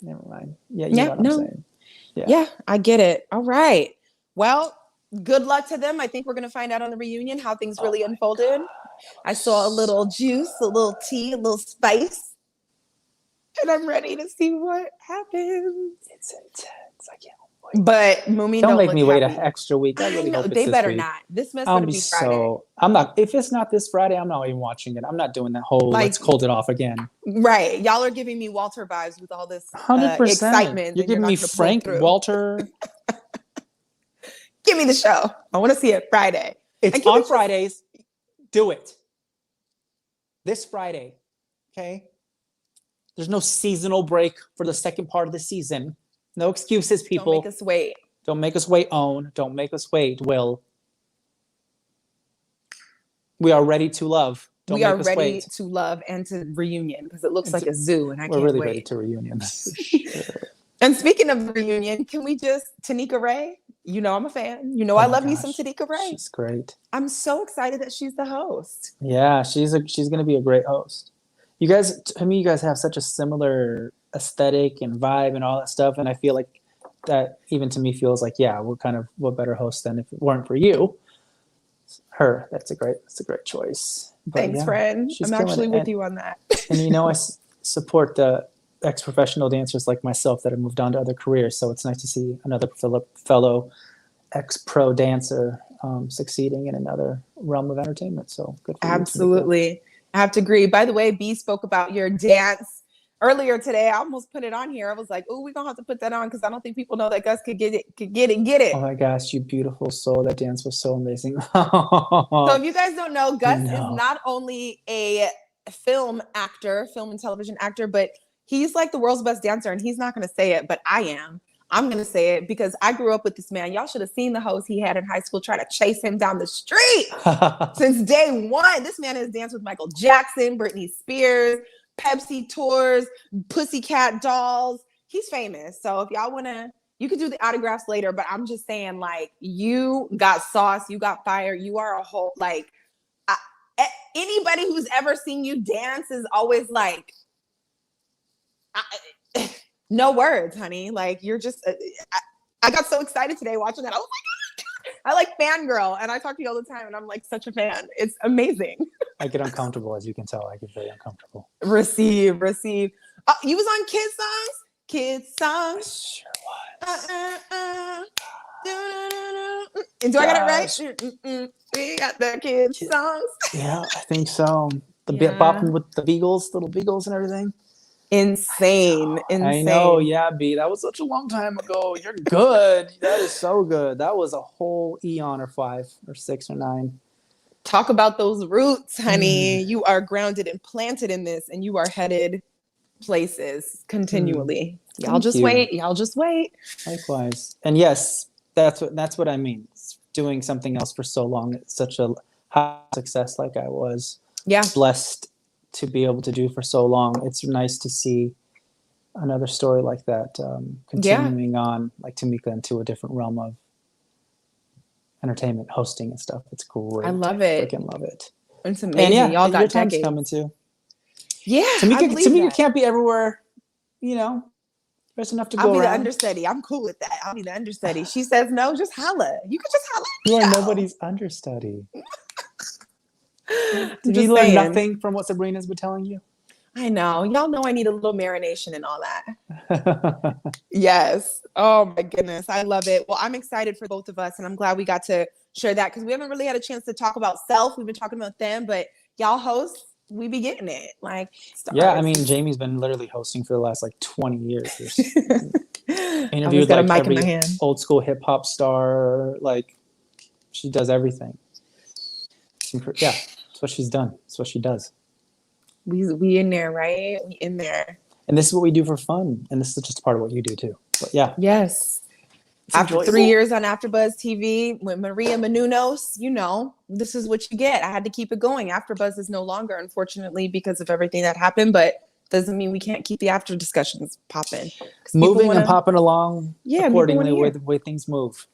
Speaker 2: never mind. Yeah, you know what I'm saying.
Speaker 1: Yeah, I get it. All right. Well, good luck to them. I think we're going to find out on the reunion how things really unfolded. I saw a little juice, a little tea, a little spice. And I'm ready to see what happens.
Speaker 2: It's intense. I can't wait.
Speaker 1: But Mumi,
Speaker 2: don't make me wait an extra week. I really hope it's
Speaker 1: they
Speaker 2: this
Speaker 1: better
Speaker 2: week.
Speaker 1: not. This must be Friday.
Speaker 2: I'm not. If it's not this Friday, I'm not even watching it. I'm not doing that whole let's cold it off again.
Speaker 1: Right. Y'all are giving me Walter vibes with all this
Speaker 2: 100%.
Speaker 1: excitement.
Speaker 2: You're giving me Frank, Walter.
Speaker 1: Give me the show. I want to see it Friday.
Speaker 2: It's on Fridays. Do it. This Friday. Okay. There's no seasonal break for the second part of the season. No excuses, people.
Speaker 1: Don't make us wait.
Speaker 2: Don't make us wait, Own. Don't make us wait, Will. We are ready to love. Don't
Speaker 1: we are
Speaker 2: make us
Speaker 1: ready
Speaker 2: wait.
Speaker 1: to love and to reunion because it looks like a zoo and I
Speaker 2: we're
Speaker 1: can't
Speaker 2: really
Speaker 1: wait.
Speaker 2: ready to reunion. For sure.
Speaker 1: And speaking of reunion, can we just, Tanika Ray? You know I'm a fan. You know I love me some Tanika Ray.
Speaker 2: She's great.
Speaker 1: I'm so excited that she's the host.
Speaker 2: Yeah, she's going to be a great host. You guys, to me, you guys have such a similar aesthetic and vibe and all that stuff, and I feel like that even to me feels like, yeah, what better host than if it weren't for you. Her, that's a great choice.
Speaker 1: But thanks, yeah, friend. I'm actually with you on that.
Speaker 2: And I support the ex-professional dancers like myself that have moved on to other careers. So it's nice to see another fellow ex-pro dancer succeeding in another realm of entertainment. So good for you.
Speaker 1: Absolutely. I have to agree. By the way, B spoke about your dance earlier today. I almost put it on here. I was like, "Oh, we're gonna have to put that on because I don't think people know that Gus could get it, get
Speaker 2: Oh
Speaker 1: it."
Speaker 2: my gosh, you beautiful soul! That dance was so amazing.
Speaker 1: So if you guys don't know, Gus is
Speaker 2: No.
Speaker 1: not only a film actor, film and television actor, but he's like the world's best dancer. And he's not going to say it, but I am. I'm going to say it because I grew up with this man. Y'all should have seen the hose he had in high school trying to chase him down the street since day one. This man has danced with Michael Jackson, Britney Spears, Pepsi tours, Pussycat Dolls. He's famous. So if y'all want to, you could do the autographs later, but I'm just saying, like, you got sauce, you got fire, you are a whole, like, anybody who's ever seen you dance is always like, no words, honey. Like, you're just, I got so excited today watching that. I was like, I like fangirl, and I talk to you all the time, and I'm like such a fan. It's amazing.
Speaker 2: I get uncomfortable, as you can tell. I get very uncomfortable.
Speaker 1: Receive. You was on Kids Songs? Kids Songs?
Speaker 2: Sure was.
Speaker 1: Do I got it right? We got the Kids Songs.
Speaker 2: Yeah, I think so. The bopping with the beagles, little beagles and everything.
Speaker 1: Insane.
Speaker 2: I know, yeah, B. That was such a long time ago. You're good. That is so good. That was a whole eon or 5 or 6 or 9.
Speaker 1: Talk about those roots, honey. You are grounded and planted in this, and you are headed places continually. Y'all just wait. Y'all just wait.
Speaker 2: Likewise. And yes, that's what I mean. It's doing something else for so long. It's such a high success like I was.
Speaker 1: Yeah.
Speaker 2: Blessed to be able to do for so long. It's nice to see another story like that continuing on, like Tamika, into a different realm of entertainment, hosting and stuff. It's great.
Speaker 1: I love it.
Speaker 2: Freaking love it.
Speaker 1: It's amazing.
Speaker 2: And
Speaker 1: y'all got
Speaker 2: your time's
Speaker 1: decades
Speaker 2: coming too.
Speaker 1: Yeah,
Speaker 2: Tamika can't be everywhere. You know, there's enough to go around.
Speaker 1: I'll be the understudy. I'm cool with that. I'll be the understudy. She says no, just holla. You can just holla.
Speaker 2: You are nobody's understudy. Did
Speaker 1: Just
Speaker 2: you learn
Speaker 1: saying.
Speaker 2: nothing from what Sabrina's been telling you?
Speaker 1: I know. Y'all know I need a little marination and all that. Yes. Oh my goodness. I love it. Well, I'm excited for both of us, and I'm glad we got to share that because we haven't really had a chance to talk about self. We've been talking about them, but y'all hosts, we be getting it. Like, stars.
Speaker 2: Yeah, I mean, Jaimi's been literally hosting for the last like 20 years.
Speaker 1: got
Speaker 2: Interviewed like
Speaker 1: a mic in
Speaker 2: every
Speaker 1: my hand.
Speaker 2: old school hip hop star. Like, she does everything. Yeah, that's what she's done. That's what she does.
Speaker 1: We in there, right? We in there.
Speaker 2: And this is what we do for fun. And this is just part of what you do too. But yeah.
Speaker 1: Yes. After
Speaker 2: enjoyable.
Speaker 1: 3 years on AfterBuzz TV with Maria Menounos, you know, this is what you get. I had to keep it going. AfterBuzz is no longer, unfortunately, because of everything that happened, but doesn't mean we can't keep the after discussions popping.
Speaker 2: Moving and popping along accordingly with the way things move.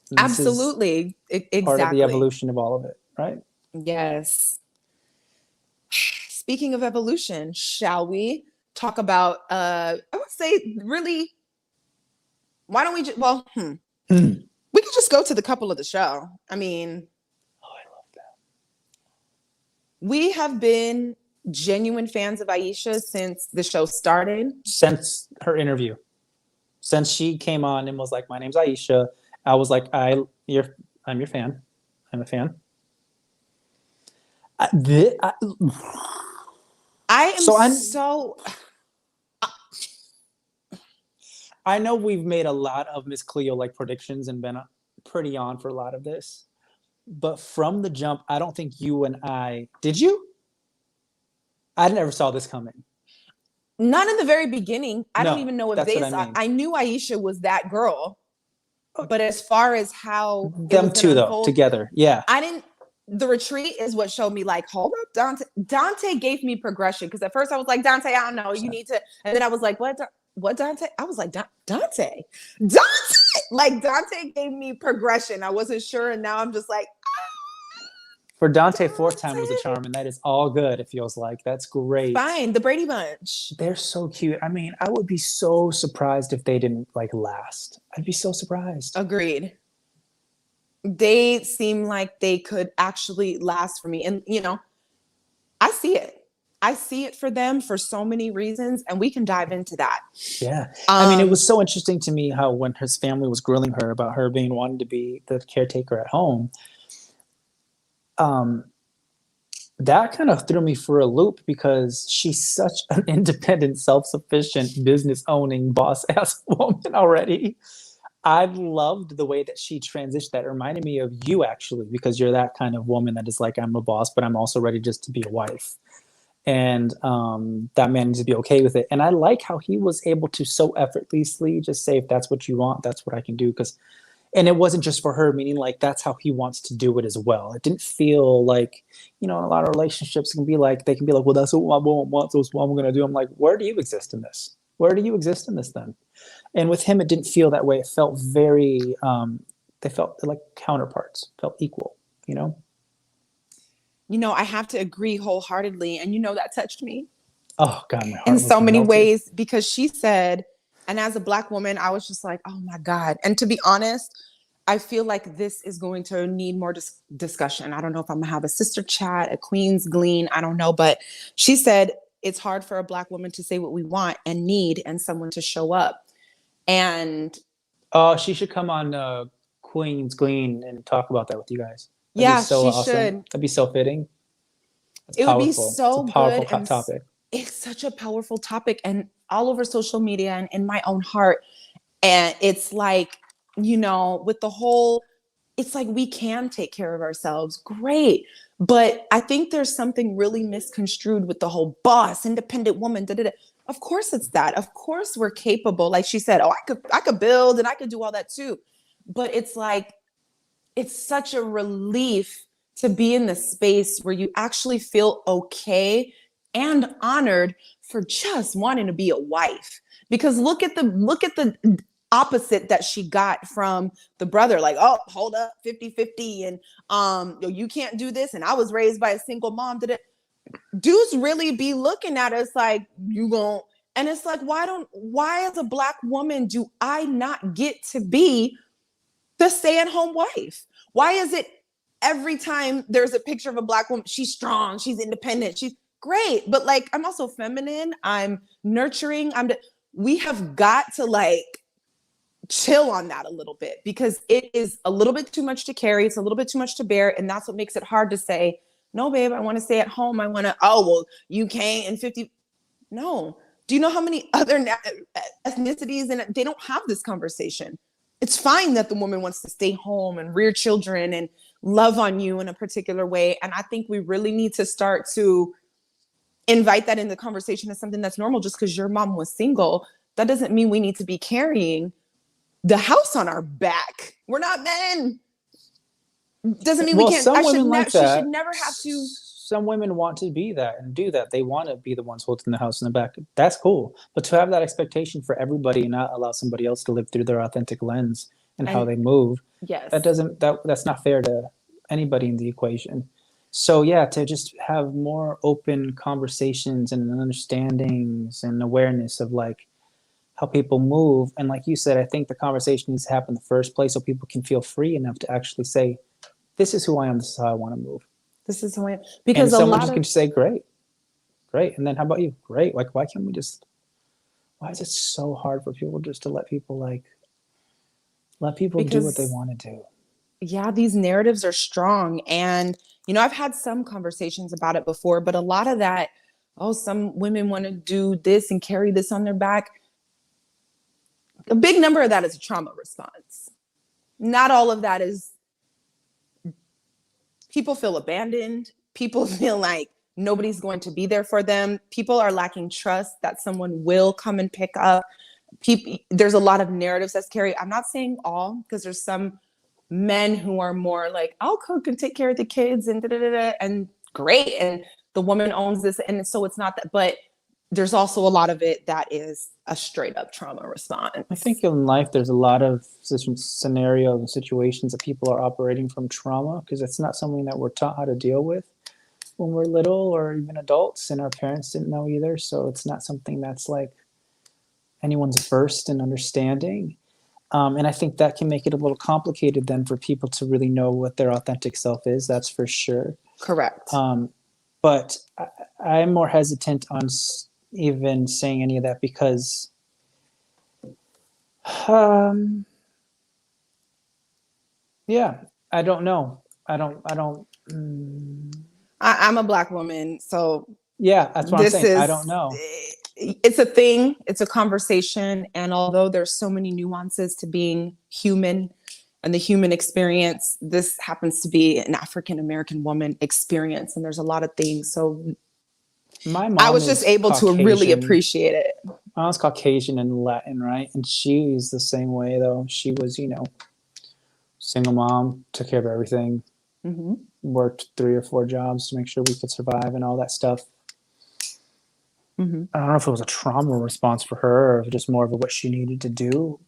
Speaker 2: And
Speaker 1: absolutely. Exactly.
Speaker 2: Part of the evolution of all of it, right?
Speaker 1: Yes. Speaking of evolution, shall we talk about, I would say really, why don't we just, we could just go to the couple of the show. I mean,
Speaker 2: I love that.
Speaker 1: We have been genuine fans of Aisha since the show started.
Speaker 2: Since her interview. Since she came on and was like, my name's Aisha, I was like, I'm your fan. I'm a fan. I know we've made a lot of Miss Cleo like predictions and been pretty on for a lot of this, but from the jump, I don't think you and did you? I never saw this coming.
Speaker 1: Not in the very beginning. I don't even know if they saw.
Speaker 2: I
Speaker 1: knew Aisha was that girl, but as far as how
Speaker 2: them two though together, yeah,
Speaker 1: I didn't. The retreat is what showed me like, hold up, Dante gave me progression because at first I was like, Dante, I don't know, you need to, and then I was like, what Dante? I was like, Dante, like Dante gave me progression. I wasn't sure, and now I'm just like,
Speaker 2: for Dante, fourth time was a charm, and that is all good. It feels like that's great.
Speaker 1: Fine, the Brady Bunch.
Speaker 2: They're so cute. I mean, I would be so surprised if they didn't like last. I'd be so surprised.
Speaker 1: Agreed. They seem like they could actually last for me. And, you know, I see it. I see it for them for so many reasons, and we can dive into that.
Speaker 2: Yeah. I mean, it was so interesting to me how when his family was grilling her about her being wanting to be the caretaker at home, that kind of threw me for a loop because she's such an independent, self-sufficient, business-owning, boss-ass woman already. I loved the way that she transitioned. That reminded me of you actually, because you're that kind of woman that is like, I'm a boss, but I'm also ready just to be a wife. And that man needs to be okay with it. And I like how he was able to so effortlessly just say, if that's what you want, that's what I can do. Because and it wasn't just for her, meaning like that's how he wants to do it as well. It didn't feel like, in a lot of relationships can be like, they can be like, well, that's what I want, so that's what I'm gonna do. I'm like, where do you exist in this? Where do you exist in this then? And with him, it didn't feel that way. It felt very, they felt like counterparts, felt equal, you know?
Speaker 1: I have to agree wholeheartedly. And that touched me
Speaker 2: Oh God, my
Speaker 1: in
Speaker 2: heart
Speaker 1: so
Speaker 2: was
Speaker 1: many
Speaker 2: melted.
Speaker 1: ways because she said, and as a Black woman, I was just like, oh my God. And to be honest, I feel like this is going to need more discussion. I don't know if I'm gonna have a sister chat, a Queen's Glean, I don't know. But she said it's hard for a Black woman to say what we want and need and someone to show up. And
Speaker 2: Oh, she should come on Queen's Glean and talk about that with you guys. That'd be
Speaker 1: yeah,
Speaker 2: so
Speaker 1: she
Speaker 2: awesome.
Speaker 1: should.
Speaker 2: That'd be so fitting. It's
Speaker 1: It would be
Speaker 2: powerful. It's a
Speaker 1: so good.
Speaker 2: powerful
Speaker 1: And
Speaker 2: topic.
Speaker 1: it's such a powerful topic and all over social media and in my own heart. And it's like, with the whole, it's like we can take care of ourselves. Great. But I think there's something really misconstrued with the whole boss, independent woman. Da, da, da. Of course it's that. Of course we're capable. Like she said, oh, I could build and I could do all that too. But it's like it's such a relief to be in the space where you actually feel okay and honored for just wanting to be a wife. Because look at the opposite that she got from the brother, like, oh, hold up, 50-50, and you can't do this, and I was raised by a single mom. Did it dudes really be looking at us like you gon' and it's like, why as a Black woman do I not get to be the stay-at-home wife? Why is it every time there's a picture of a Black woman, she's strong, she's independent, she's great, but like I'm also feminine, I'm nurturing, we have got to like chill on that a little bit because it is a little bit too much to carry, it's a little bit too much to bear, and that's what makes it hard to say, no, babe, I want to stay at home. I want to, oh, well, you can't in 50. No. Do you know how many other ethnicities and they don't have this conversation? It's fine that the woman wants to stay home and rear children and love on you in a particular way. And I think we really need to start to invite that in the conversation as something that's normal. Just because your mom was single, that doesn't mean we need to be carrying the house on our back. We're not men. Doesn't mean we
Speaker 2: Well,
Speaker 1: can't.
Speaker 2: some women like
Speaker 1: She should
Speaker 2: that.
Speaker 1: never have to.
Speaker 2: Some women want to be that and do that. They want to be the ones holding the house in the back. That's cool. But to have that expectation for everybody and not allow somebody else to live through their authentic lens and how
Speaker 1: And
Speaker 2: they move,
Speaker 1: yes,
Speaker 2: that's not fair to anybody in the equation. So yeah, to just have more open conversations and understandings and awareness of like how people move. And like you said, I think the conversation needs to happen in the first place so people can feel free enough to actually say, this is who I am, this is how I want to move.
Speaker 1: this is how I,
Speaker 2: And
Speaker 1: because a
Speaker 2: someone
Speaker 1: lot
Speaker 2: just can
Speaker 1: of
Speaker 2: just say, great, great. And then how about you? Great. Like, why can't we just, why is it so hard for people just to let people do what they
Speaker 1: because
Speaker 2: want to do?
Speaker 1: yeah, these narratives are strong. And, I've had some conversations about it before, but a lot of that, oh, some women want to do this and carry this on their back. A big number of that is a trauma response. Not all of that is, people feel abandoned. People feel like nobody's going to be there for them. People are lacking trust that someone will come and pick up. There's a lot of narratives that's carried. I'm not saying all, because there's some men who are more like, I'll cook and take care of the kids and da da da da, and great. And the woman owns this. And so it's not that, but there's also a lot of it that is a straight up trauma
Speaker 2: I
Speaker 1: response.
Speaker 2: think in life, there's a lot of scenarios and situations that people are operating from trauma because it's not something that we're taught how to deal with when we're little or even adults, and our parents didn't know either. So it's not something that's like anyone's versed in understanding. And I think that can make it a little complicated then for people to really know what their authentic self is. That's for sure.
Speaker 1: Correct.
Speaker 2: But I'm more hesitant on even saying any of that because, yeah, I don't know. I don't.
Speaker 1: I'm a Black woman, so
Speaker 2: Yeah, that's what I'm
Speaker 1: this
Speaker 2: saying. I
Speaker 1: is
Speaker 2: don't know.
Speaker 1: it's a thing, it's a conversation, and although there's so many nuances to being human and the human experience, this happens to be an African American woman experience, and there's a lot of things. So
Speaker 2: My
Speaker 1: I
Speaker 2: mom
Speaker 1: was just
Speaker 2: is
Speaker 1: able to really
Speaker 2: Caucasian.
Speaker 1: appreciate it.
Speaker 2: My mom's Caucasian and Latin, right? And she's the same way though. She was, single mom, took care of everything,
Speaker 1: Mm-hmm.
Speaker 2: worked 3 or 4 jobs to make sure we could survive and all that stuff.
Speaker 1: Mm-hmm.
Speaker 2: I don't know if it was a trauma response for her or just more of what she needed to do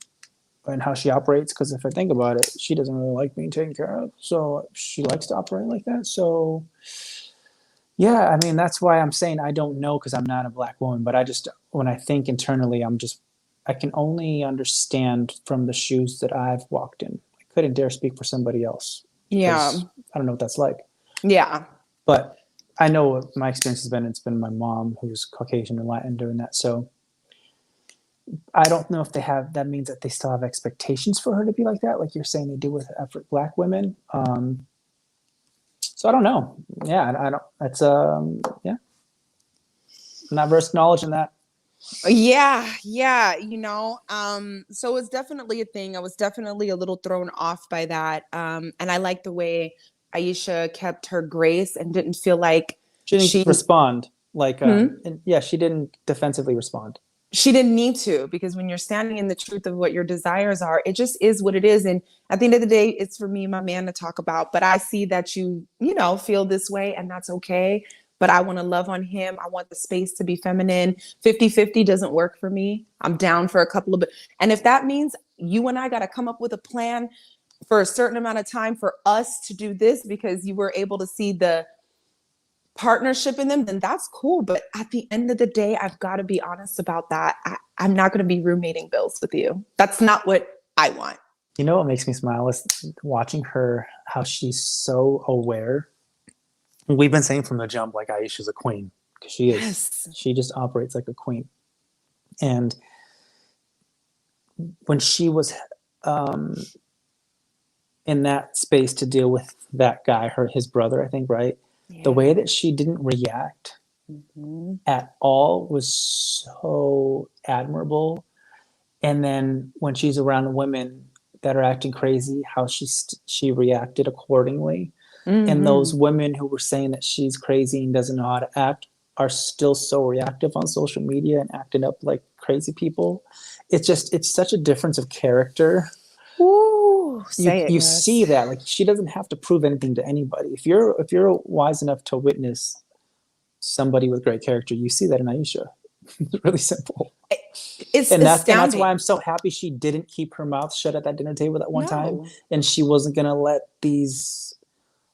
Speaker 2: and how she operates. Because if I think about it, she doesn't really like being taken care of. So she likes to operate like that. So, yeah, I mean, that's why I'm saying I don't know because I'm not a Black woman. But when I think internally, I can only understand from the shoes that I've walked in. I couldn't dare speak for somebody else
Speaker 1: Yeah.
Speaker 2: because I don't know what that's like.
Speaker 1: Yeah.
Speaker 2: But I know what my experience has been. It's been my mom who's Caucasian and Latin doing that. So I don't know if that means that they still have expectations for her to be like that, like you're saying they do with Black women. So I don't know. Yeah, I don't. That's yeah. I'm not versed knowledge in that.
Speaker 1: Yeah, so it's definitely a thing. I was definitely a little thrown off by that. And I like the way Aisha kept her grace and didn't feel like
Speaker 2: She didn't
Speaker 1: she
Speaker 2: respond like,
Speaker 1: hmm?
Speaker 2: and yeah, she didn't defensively respond.
Speaker 1: She didn't need to, because when you're standing in the truth of what your desires are, it just is what it is. And at the end of the day, it's for me and my man to talk about. But I see that feel this way, and that's okay. But I want to love on him. I want the space to be feminine. 50-50 doesn't work for me. I'm down for a couple of, and if that means you and I got to come up with a plan for a certain amount of time for us to do this because you were able to see the partnership in them, then that's cool. But at the end of the day, I've got to be honest about that. I'm not going to be roommating bills with you. That's not what I want.
Speaker 2: You know what makes me smile is watching her, how she's so aware. We've been saying from the jump, like Aisha's a queen because she is.
Speaker 1: Yes.
Speaker 2: She just operates like a queen. And when she was in that space to deal with that guy, his brother, I think, right? Yeah. The way that she didn't react at all was so admirable. And then when she's around women that are acting crazy, how she reacted accordingly. And those women who were saying that she's crazy and doesn't know how to act are still so reactive on social media and acting up like crazy people. It's such a difference of character.
Speaker 1: Ooh,
Speaker 2: you see that, like, she doesn't have to prove anything to anybody. If you're wise enough to witness somebody with great character, you see that in Aisha. It's really simple. And that's why I'm so happy she didn't keep her mouth shut at that dinner table that one time, and she wasn't gonna let these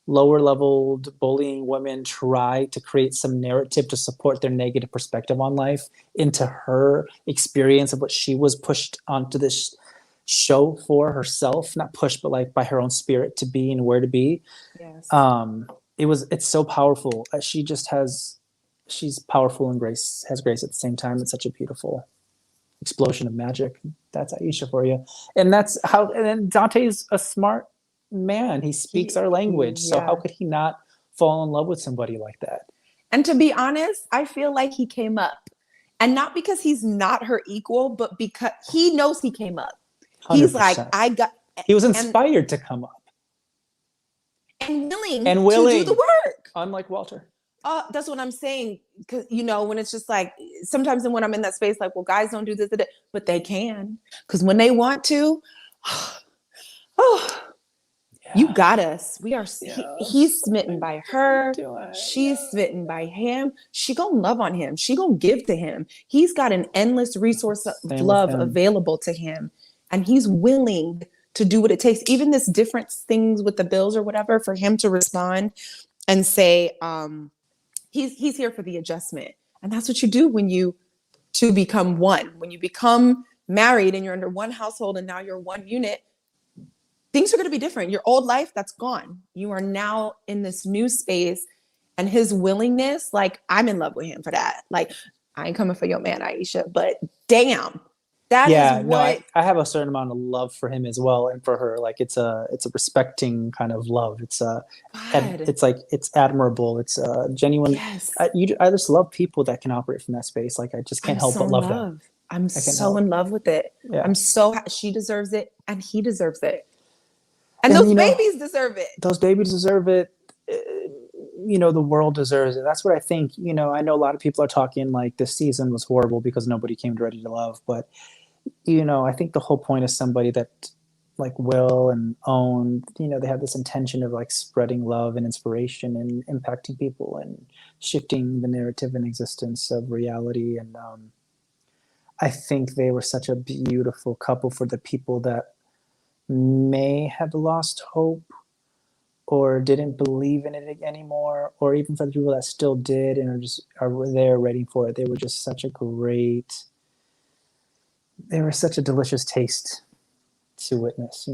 Speaker 2: lower leveled bullying women try to create some narrative to support their negative perspective on life into her experience of what she was pushed onto this show for herself, not pushed, but like by her own spirit to be and where to be.
Speaker 1: Yes.
Speaker 2: It's so powerful. She's powerful and has grace at the same time. It's such a beautiful explosion of magic. That's Aisha for you. And then Dante's a smart man. He speaks our language. So how could he not fall in love with somebody like that?
Speaker 1: And to be honest, I feel like he came up. And not because he's not her equal, but because he knows he came up. 100%. He's like,
Speaker 2: he was inspired to come up.
Speaker 1: And willing to do the work.
Speaker 2: Unlike Walter.
Speaker 1: That's what I'm saying. Because, when it's just like, sometimes when I'm in that space, like, well, guys don't do this, but they can. Because when they want to, you got us. We are. Yes. He's smitten by her. She's smitten by him. She gonna love on him. She gonna give to him. He's got an endless resource of love available to him, and he's willing to do what it takes. Even this different things with the bills or whatever, for him to respond and say, he's here for the adjustment. And that's what you do when you two become one. When you become married and you're under one household and now you're one unit. Things are going to be different. Your old life, that's gone. You are now in this new space, and his willingness, like, I'm in love with him for that. Like, I ain't coming for your man, Aisha, but damn, That is
Speaker 2: Yeah, no,
Speaker 1: what
Speaker 2: I have a certain amount of love for him as well, and for her. Like it's a respecting kind of love.
Speaker 1: God.
Speaker 2: It's like it's admirable. It's genuine.
Speaker 1: Yes.
Speaker 2: I just love people that can operate from that space. Like I just can't
Speaker 1: I'm
Speaker 2: help
Speaker 1: so
Speaker 2: but
Speaker 1: in
Speaker 2: love them.
Speaker 1: love. I'm
Speaker 2: I can't
Speaker 1: so
Speaker 2: help.
Speaker 1: in love with it.
Speaker 2: Yeah,
Speaker 1: She deserves it and he deserves it. And
Speaker 2: and
Speaker 1: those babies deserve it.
Speaker 2: those babies deserve it. Uh, the world deserves it. That's what I think. I know a lot of people are talking like this season was horrible because nobody came to Ready to Love, but I think the whole point is somebody that like Will and Own, they have this intention of like spreading love and inspiration and impacting people and shifting the narrative and existence of reality. And I think they were such a beautiful couple for the people that may have lost hope or didn't believe in it anymore, or even for the people that still did and are there waiting for it. They were such a delicious taste to witness.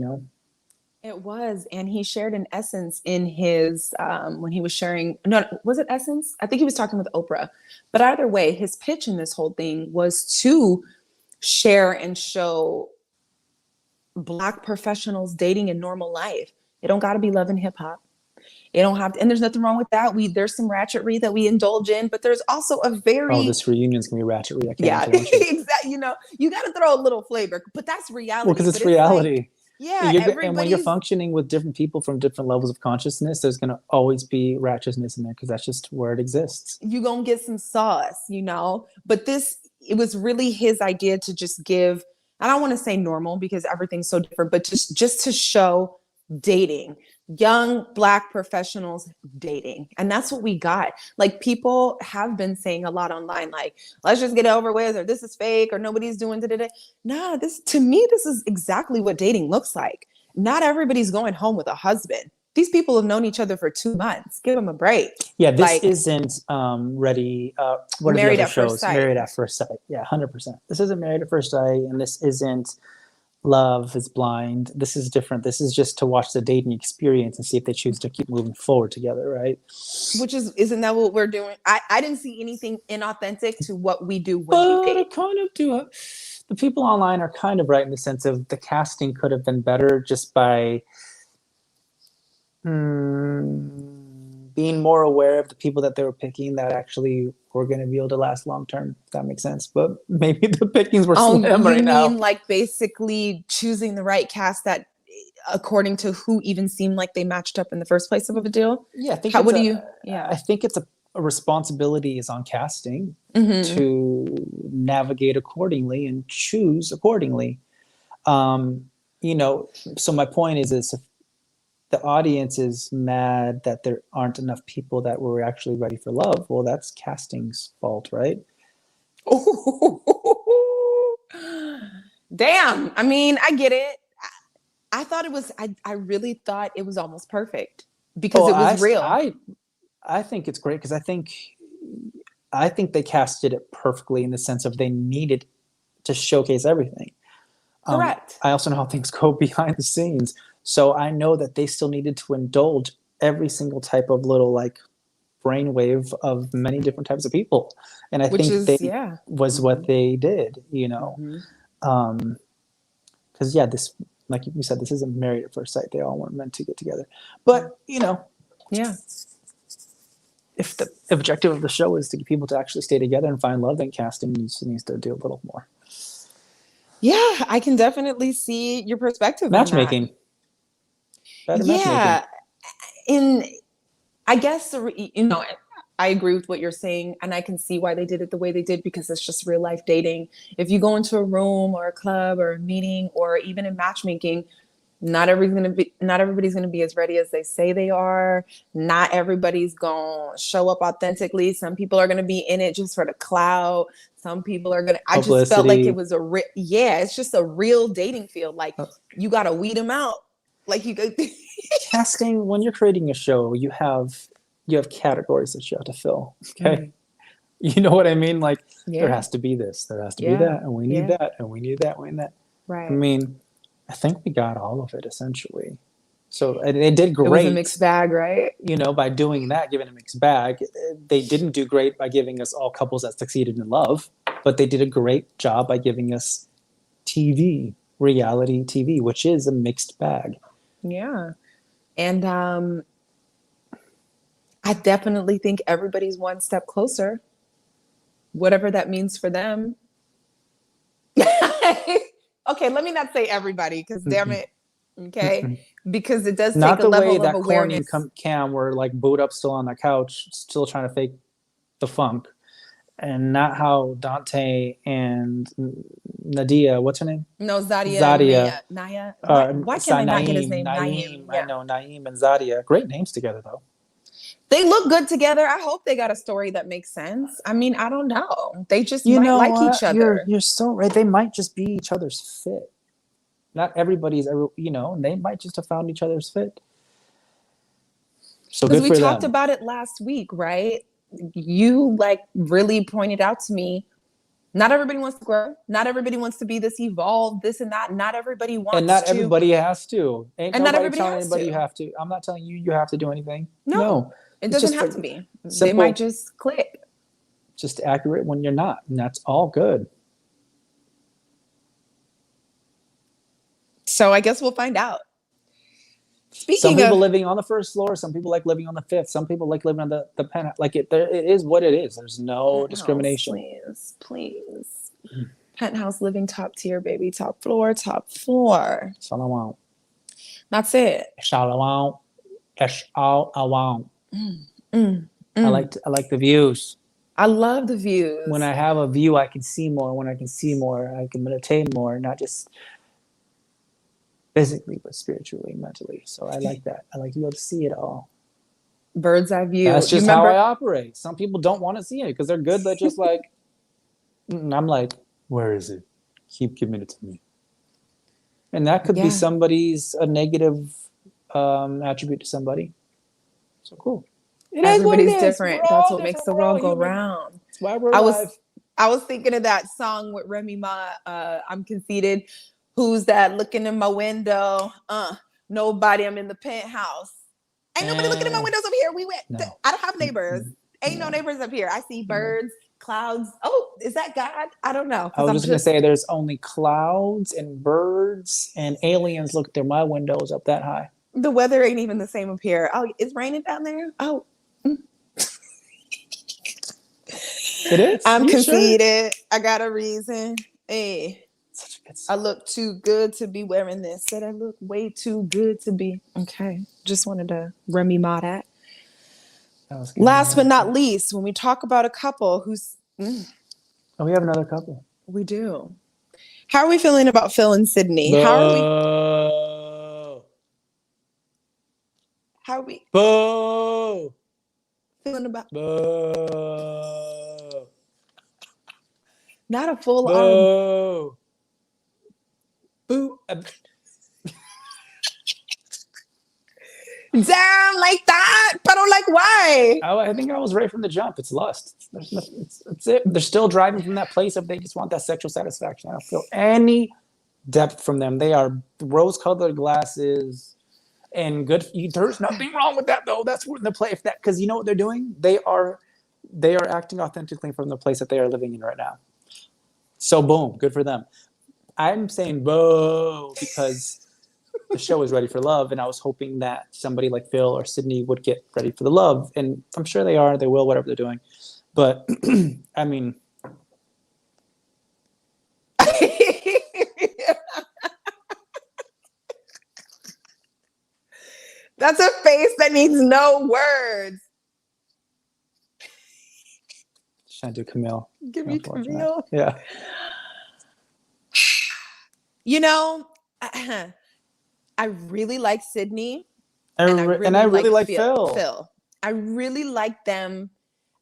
Speaker 1: It was, and he shared an essence in his when he was sharing. No, was it essence? I think he was talking with Oprah. But either way, his pitch in this whole thing was to share and show Black professionals dating in normal life. It don't got to be love and hip hop. It don't have to, and there's nothing wrong with that. There's some ratchetry that we indulge in, but there's also a
Speaker 2: Oh,
Speaker 1: very
Speaker 2: this reunion's gonna be ratchetly. I can't wait
Speaker 1: yeah,
Speaker 2: to watch it.
Speaker 1: exactly. You got to throw a little flavor, but that's
Speaker 2: Well,
Speaker 1: reality.
Speaker 2: because
Speaker 1: But
Speaker 2: it's
Speaker 1: it's like,
Speaker 2: reality.
Speaker 1: yeah,
Speaker 2: And when you're
Speaker 1: everybody's
Speaker 2: functioning with different people from different levels of consciousness, there's gonna always be ratchetness in there because that's just where it exists.
Speaker 1: you gonna get some sauce. But it was really his idea to just give. I don't want to say normal because everything's so different, but just to show dating, young Black professionals dating, and that's what we got. Like people have been saying a lot online, like let's just get it over with, or this is fake, or nobody's doing it. Nah, this is exactly what dating looks like. Not everybody's going home with a husband. These people have known each other for 2 months. Give them a break.
Speaker 2: Yeah, this
Speaker 1: Like
Speaker 2: isn't ready. What are the
Speaker 1: Married
Speaker 2: other
Speaker 1: at First
Speaker 2: shows?
Speaker 1: Sight.
Speaker 2: Married at First Sight. Yeah, 100%. This isn't Married at First Sight, and this isn't Love is Blind. This is different. This is just to watch the dating experience and see if they choose to keep moving forward together, right?
Speaker 1: Which isn't that what we're doing? I didn't see anything inauthentic to what we do when we
Speaker 2: But I
Speaker 1: date.
Speaker 2: kind of do. The people online are kind of right in the sense of the casting could have been better just by being more aware of the people that they were picking that actually were going to be able to last long term. If that makes sense. But maybe the pickings were
Speaker 1: Oh,
Speaker 2: slim
Speaker 1: you
Speaker 2: right now.
Speaker 1: mean like basically choosing the right cast that according to who even seemed like they matched up in the first place of a deal?
Speaker 2: Yeah, I think
Speaker 1: How
Speaker 2: it's
Speaker 1: what do
Speaker 2: a.
Speaker 1: you yeah.
Speaker 2: I think it's a responsibility is on casting
Speaker 1: Mm-hmm.
Speaker 2: to navigate accordingly and choose accordingly. Um, so my point is if the audience is mad that there aren't enough people that were actually ready for love, well, that's casting's fault, right?
Speaker 1: Damn. I mean, I get it. I thought it was I really thought it was almost perfect because
Speaker 2: Oh,
Speaker 1: it was real.
Speaker 2: I think it's great because I think they casted it perfectly in the sense of they needed to showcase everything.
Speaker 1: Correct.
Speaker 2: I also know how things go behind the scenes, so I know that they still needed to indulge every single type of little like brainwave of many different types of people, and I
Speaker 1: Which
Speaker 2: think
Speaker 1: is
Speaker 2: they
Speaker 1: yeah.
Speaker 2: was
Speaker 1: Mm-hmm.
Speaker 2: what they did.
Speaker 1: Mm-hmm.
Speaker 2: Because yeah, this like you said, this isn't Married at First Sight. They all weren't meant to get together, but
Speaker 1: Yeah.
Speaker 2: if the objective of the show is to get people to actually stay together and find love, then casting needs to do a little more.
Speaker 1: Yeah, I can definitely see your perspective on that.
Speaker 2: Matchmaking, better matchmaking.
Speaker 1: Yeah. And I guess, I agree with what you're saying. And I can see why they did it the way they did because it's just real life dating. If you go into a room or a club or a meeting or even in matchmaking, not everybody's gonna be as ready as they say they are. Not everybody's gonna show up authentically. Some people are gonna be in it just for the clout. Some people are gonna. I just felt like it
Speaker 2: Publicity.
Speaker 1: was it's just a real dating field. Like you gotta weed them out. Like you go.
Speaker 2: Casting, when you're creating a show, you have categories that you have to fill. Okay. You know what I mean? Like there
Speaker 1: Yeah.
Speaker 2: has to be this, there has to be
Speaker 1: Yeah.
Speaker 2: that, and we need
Speaker 1: Yeah.
Speaker 2: that, and we need that, we need that. I
Speaker 1: Right.
Speaker 2: mean, I think we got all of it essentially. So they did
Speaker 1: It was a
Speaker 2: great,
Speaker 1: mixed bag, right?
Speaker 2: by doing that, giving a mixed bag. They didn't do great by giving us all couples that succeeded in love, but they did a great job by giving us TV, reality TV, which is a mixed bag.
Speaker 1: Yeah. And I definitely think everybody's one step closer, whatever that means for them. Okay, let me not say everybody, because damn it. Okay. Because it does
Speaker 2: Not
Speaker 1: take a
Speaker 2: the way
Speaker 1: level of
Speaker 2: that corny
Speaker 1: awareness.
Speaker 2: Cam were like booed up still on the couch, still trying to fake the funk. And not how Dante and Nadia, what's her name?
Speaker 1: No, Zadia and
Speaker 2: Zadia.
Speaker 1: Naya. Why can I not get his name? Naeem.
Speaker 2: I know, Naeem and Zadia. Great names together, though.
Speaker 1: They look good together. I hope they got a story that makes sense. I mean, I don't know. They just
Speaker 2: You
Speaker 1: might
Speaker 2: know
Speaker 1: like
Speaker 2: what?
Speaker 1: each other.
Speaker 2: You're so right. They might just be each other's fit. Not everybody's, they might just have found each other's fit. So
Speaker 1: Because
Speaker 2: good
Speaker 1: we
Speaker 2: for
Speaker 1: talked
Speaker 2: them.
Speaker 1: about it last week, right? You like really pointed out to me, not everybody wants to grow. Not everybody wants to be this evolved, this and that. Not everybody
Speaker 2: And
Speaker 1: wants
Speaker 2: not
Speaker 1: to.
Speaker 2: everybody has to. Ain't
Speaker 1: And not
Speaker 2: nobody
Speaker 1: everybody
Speaker 2: telling
Speaker 1: has
Speaker 2: anybody
Speaker 1: to.
Speaker 2: you have to. I'm not telling you you have to do anything.
Speaker 1: No, it
Speaker 2: It's
Speaker 1: doesn't
Speaker 2: just
Speaker 1: have to be.
Speaker 2: simple,
Speaker 1: They might just click.
Speaker 2: just accurate when you're not. And that's all good.
Speaker 1: So I guess we'll find out.
Speaker 2: Some
Speaker 1: Speaking
Speaker 2: people
Speaker 1: of
Speaker 2: living on the first floor, some people like living on the fifth, some people like living on the penthouse. Like it is what it is. There's no discrimination.
Speaker 1: please. Penthouse living, top tier, baby, top floor, top floor.
Speaker 2: That's all I want.
Speaker 1: That's it.
Speaker 2: That's all I want. That's all I want. I like the views.
Speaker 1: I love the views.
Speaker 2: When I have a view, I can see more. When I can see more, I can meditate more, not just physically, but spiritually, mentally. So I like that. I like to be able to see it all.
Speaker 1: Bird's eye view.
Speaker 2: That's just how I operate. Some people don't want to see it because they're good. They're just like, I'm like, where is it? Keep giving it to me. And that could be somebody's a negative attribute to somebody. So cool.
Speaker 1: Everybody's different. That's what makes the world go round.
Speaker 2: That's why we're alive.
Speaker 1: I was thinking of that song with Remy Ma, I'm Conceited. Who's that looking in my window? Nobody, I'm in the penthouse. Ain't nobody looking in my windows up here. I don't have neighbors. Ain't no neighbors up here. I see birds, clouds. Oh, is that God? I don't know.
Speaker 2: I was just gonna say there's only clouds and birds and aliens look through my windows up that high.
Speaker 1: The weather ain't even the same up here. Oh, it's raining down there? Oh.
Speaker 2: It is.
Speaker 1: I'm conceited. Sure? I got a reason. Hey. I look too good to be wearing this. Said I look way too good to be. Okay. Just wanted to Remy Ma that. Last but not least, when we talk about a couple who's...
Speaker 2: Oh, we have another couple.
Speaker 1: We do. How are we feeling about Phil and Sydney?
Speaker 2: Boo.
Speaker 1: How are we...
Speaker 2: Boo.
Speaker 1: Feeling about...
Speaker 2: Boo.
Speaker 1: Not a full
Speaker 2: Boo.
Speaker 1: Boo. Damn, like that. But I'm like, why?
Speaker 2: I think I was right from the jump. It's lust. It's it. They're still driving from that place if they just want that sexual satisfaction. I don't feel any depth from them. They are rose-colored glasses and good. There's nothing wrong with that though. That's what the play. If that, because you know what they're doing. They are acting authentically from the place that they are living in right now. So boom, good for them. I'm saying boo because the show is ready for love, and I was hoping that somebody like Phil or Sydney would get ready for the love, and I'm sure they are. They will, whatever they're doing. But I mean,
Speaker 1: that's a face that needs no words.
Speaker 2: Trying to do Camille.
Speaker 1: Give me Camille.
Speaker 2: Yeah.
Speaker 1: You know, I really like Sydney.
Speaker 2: And I really like Phil.
Speaker 1: I really like them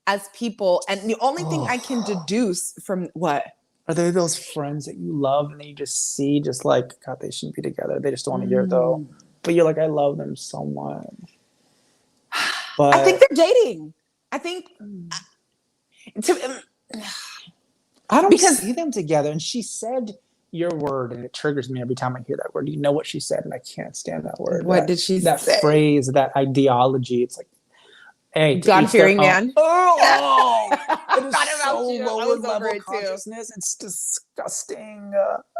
Speaker 1: as people. And the only thing I can deduce from what?
Speaker 2: Are they those friends that you love and you just see just like, God, they shouldn't be together. They just don't want to hear it though. But you're like, I love them so much. But
Speaker 1: I think they're dating. I think...
Speaker 2: I don't see them together. And she said your word, and it triggers me every time I hear that word. You know what she said, and I can't stand that word.
Speaker 1: What did she say?
Speaker 2: That phrase, that ideology. It's like, Hey, to each their
Speaker 1: God-fearing
Speaker 2: own.
Speaker 1: man.
Speaker 2: Oh, it is
Speaker 1: Thought about
Speaker 2: so
Speaker 1: you. I
Speaker 2: lower
Speaker 1: was over
Speaker 2: level
Speaker 1: it too.
Speaker 2: consciousness. It's disgusting.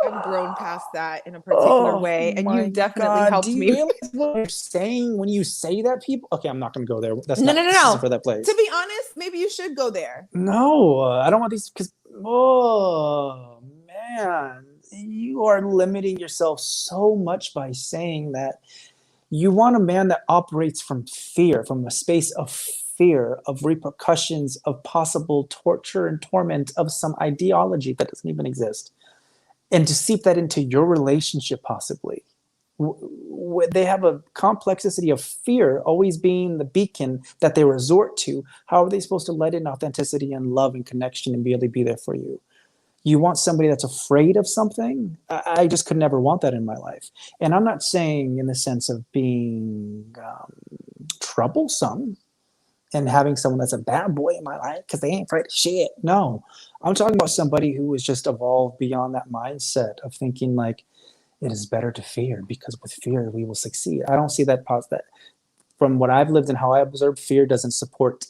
Speaker 1: I've grown past that in a particular
Speaker 2: Oh
Speaker 1: way, and
Speaker 2: my
Speaker 1: you've definitely
Speaker 2: God. Do
Speaker 1: helped
Speaker 2: you
Speaker 1: me.
Speaker 2: realize what you're saying when you say that, people? Okay, I'm not going to go there. That's
Speaker 1: No,
Speaker 2: not,
Speaker 1: no, no,
Speaker 2: this isn't
Speaker 1: no.
Speaker 2: for that
Speaker 1: To
Speaker 2: place.
Speaker 1: be honest, maybe you should go there.
Speaker 2: No, I don't want these because, oh man, you are limiting yourself so much by saying that you want a man that operates from fear, from a space of fear, of repercussions, of possible torture and torment, of some ideology that doesn't even exist. And to seep that into your relationship, possibly. They have a complexity of fear always being the beacon that they resort to. How are they supposed to let in authenticity and love and connection and really be there for you? You want somebody that's afraid of something? I just could never want that in my life. And I'm not saying in the sense of being troublesome and having someone that's a bad boy in my life because they ain't afraid of shit. No, I'm talking about somebody who was just evolved beyond that mindset of thinking like it is better to fear because with fear we will succeed. I don't see that from what I've lived and how I observe, fear doesn't support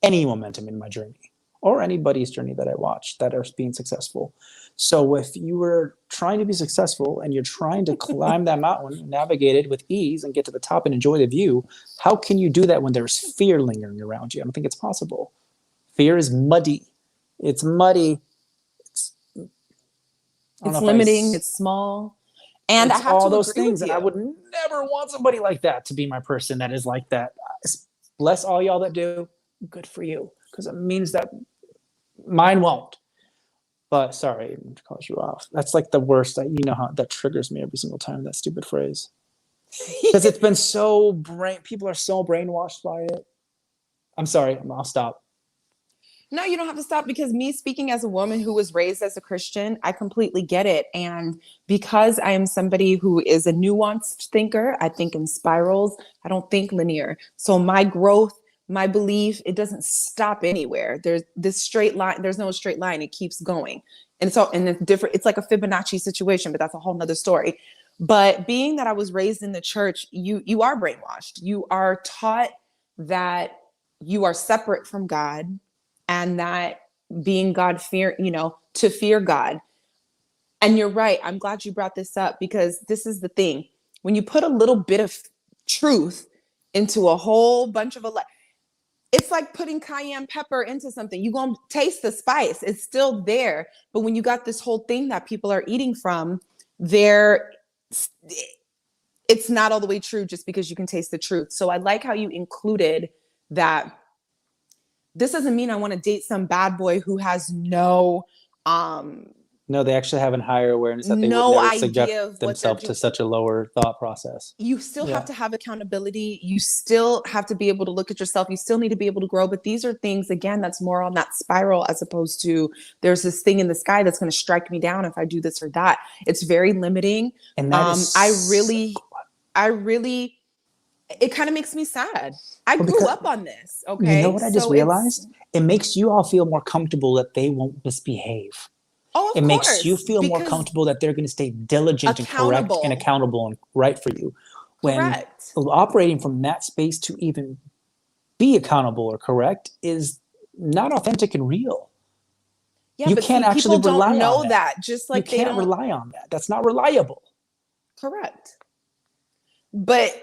Speaker 2: any momentum in my journey or anybody's journey that I watch that are being successful. So if you were trying to be successful and you're trying to climb that mountain, navigate it with ease and get to the top and enjoy the view, how can you do that when there's fear lingering around you? I don't think it's possible. Fear is muddy. It's muddy. It's, I don't know
Speaker 1: It's
Speaker 2: if I,
Speaker 1: limiting, it's small. And I
Speaker 2: it's
Speaker 1: have
Speaker 2: all
Speaker 1: to
Speaker 2: those
Speaker 1: agree with
Speaker 2: things. And I
Speaker 1: you.
Speaker 2: would never want somebody like that to be my person that is like that. Bless all y'all that do. Good for you. Because it means that mine won't. But sorry, to call you off. That's like the worst. You know how that triggers me every single time, that stupid phrase. Because it's been so people are so brainwashed by it. I'm sorry, I'll stop.
Speaker 1: No, you don't have to stop because me speaking as a woman who was raised as a Christian, I completely get it. And because I am somebody who is a nuanced thinker, I think in spirals, I don't think linear. So my growth, my belief, it doesn't stop anywhere. There's this straight line, there's no straight line, it keeps going. And so, and it's different, it's like a Fibonacci situation, but that's a whole nother story. But being that I was raised in the church, you are brainwashed. You are taught that you are separate from God and that being God fear, to fear God. And you're right. I'm glad you brought this up because this is the thing. When you put a little bit of truth into a whole bunch of it's like putting cayenne pepper into something. You're going to taste the spice. It's still there. But when you got this whole thing that people are eating from, there it's not all the way true just because you can taste the truth. So I like how you included that this doesn't mean I want to date some bad boy who has
Speaker 2: No, they actually have a higher awareness that they would
Speaker 1: no
Speaker 2: never subject
Speaker 1: idea of what they're
Speaker 2: themselves
Speaker 1: doing.
Speaker 2: to such a lower thought process.
Speaker 1: You still have
Speaker 2: Yeah.
Speaker 1: to have accountability. You still have to be able to look at yourself. You still need to be able to grow. But these are things, again, that's more on that spiral as opposed to there's this thing in the sky that's going to strike me down if I do this or that. It's very limiting.
Speaker 2: And that is
Speaker 1: I really, it kind of makes me sad. I
Speaker 2: well,
Speaker 1: grew
Speaker 2: because
Speaker 1: up on this.
Speaker 2: you know
Speaker 1: Okay.
Speaker 2: what I just
Speaker 1: So it's,
Speaker 2: realized? It makes you all feel more comfortable that they won't misbehave.
Speaker 1: oh,
Speaker 2: It
Speaker 1: of
Speaker 2: makes you
Speaker 1: course,
Speaker 2: feel more
Speaker 1: because
Speaker 2: comfortable that they're going to stay diligent and correct and
Speaker 1: accountable.
Speaker 2: accountable and right for you. When
Speaker 1: Correct.
Speaker 2: operating from that space to even be accountable or correct is not authentic and real.
Speaker 1: Yeah,
Speaker 2: You
Speaker 1: but
Speaker 2: can't
Speaker 1: see,
Speaker 2: actually
Speaker 1: people don't
Speaker 2: rely on
Speaker 1: know
Speaker 2: that.
Speaker 1: that, just
Speaker 2: You
Speaker 1: like they
Speaker 2: can't
Speaker 1: don't.
Speaker 2: rely on that. That's not reliable.
Speaker 1: Correct. But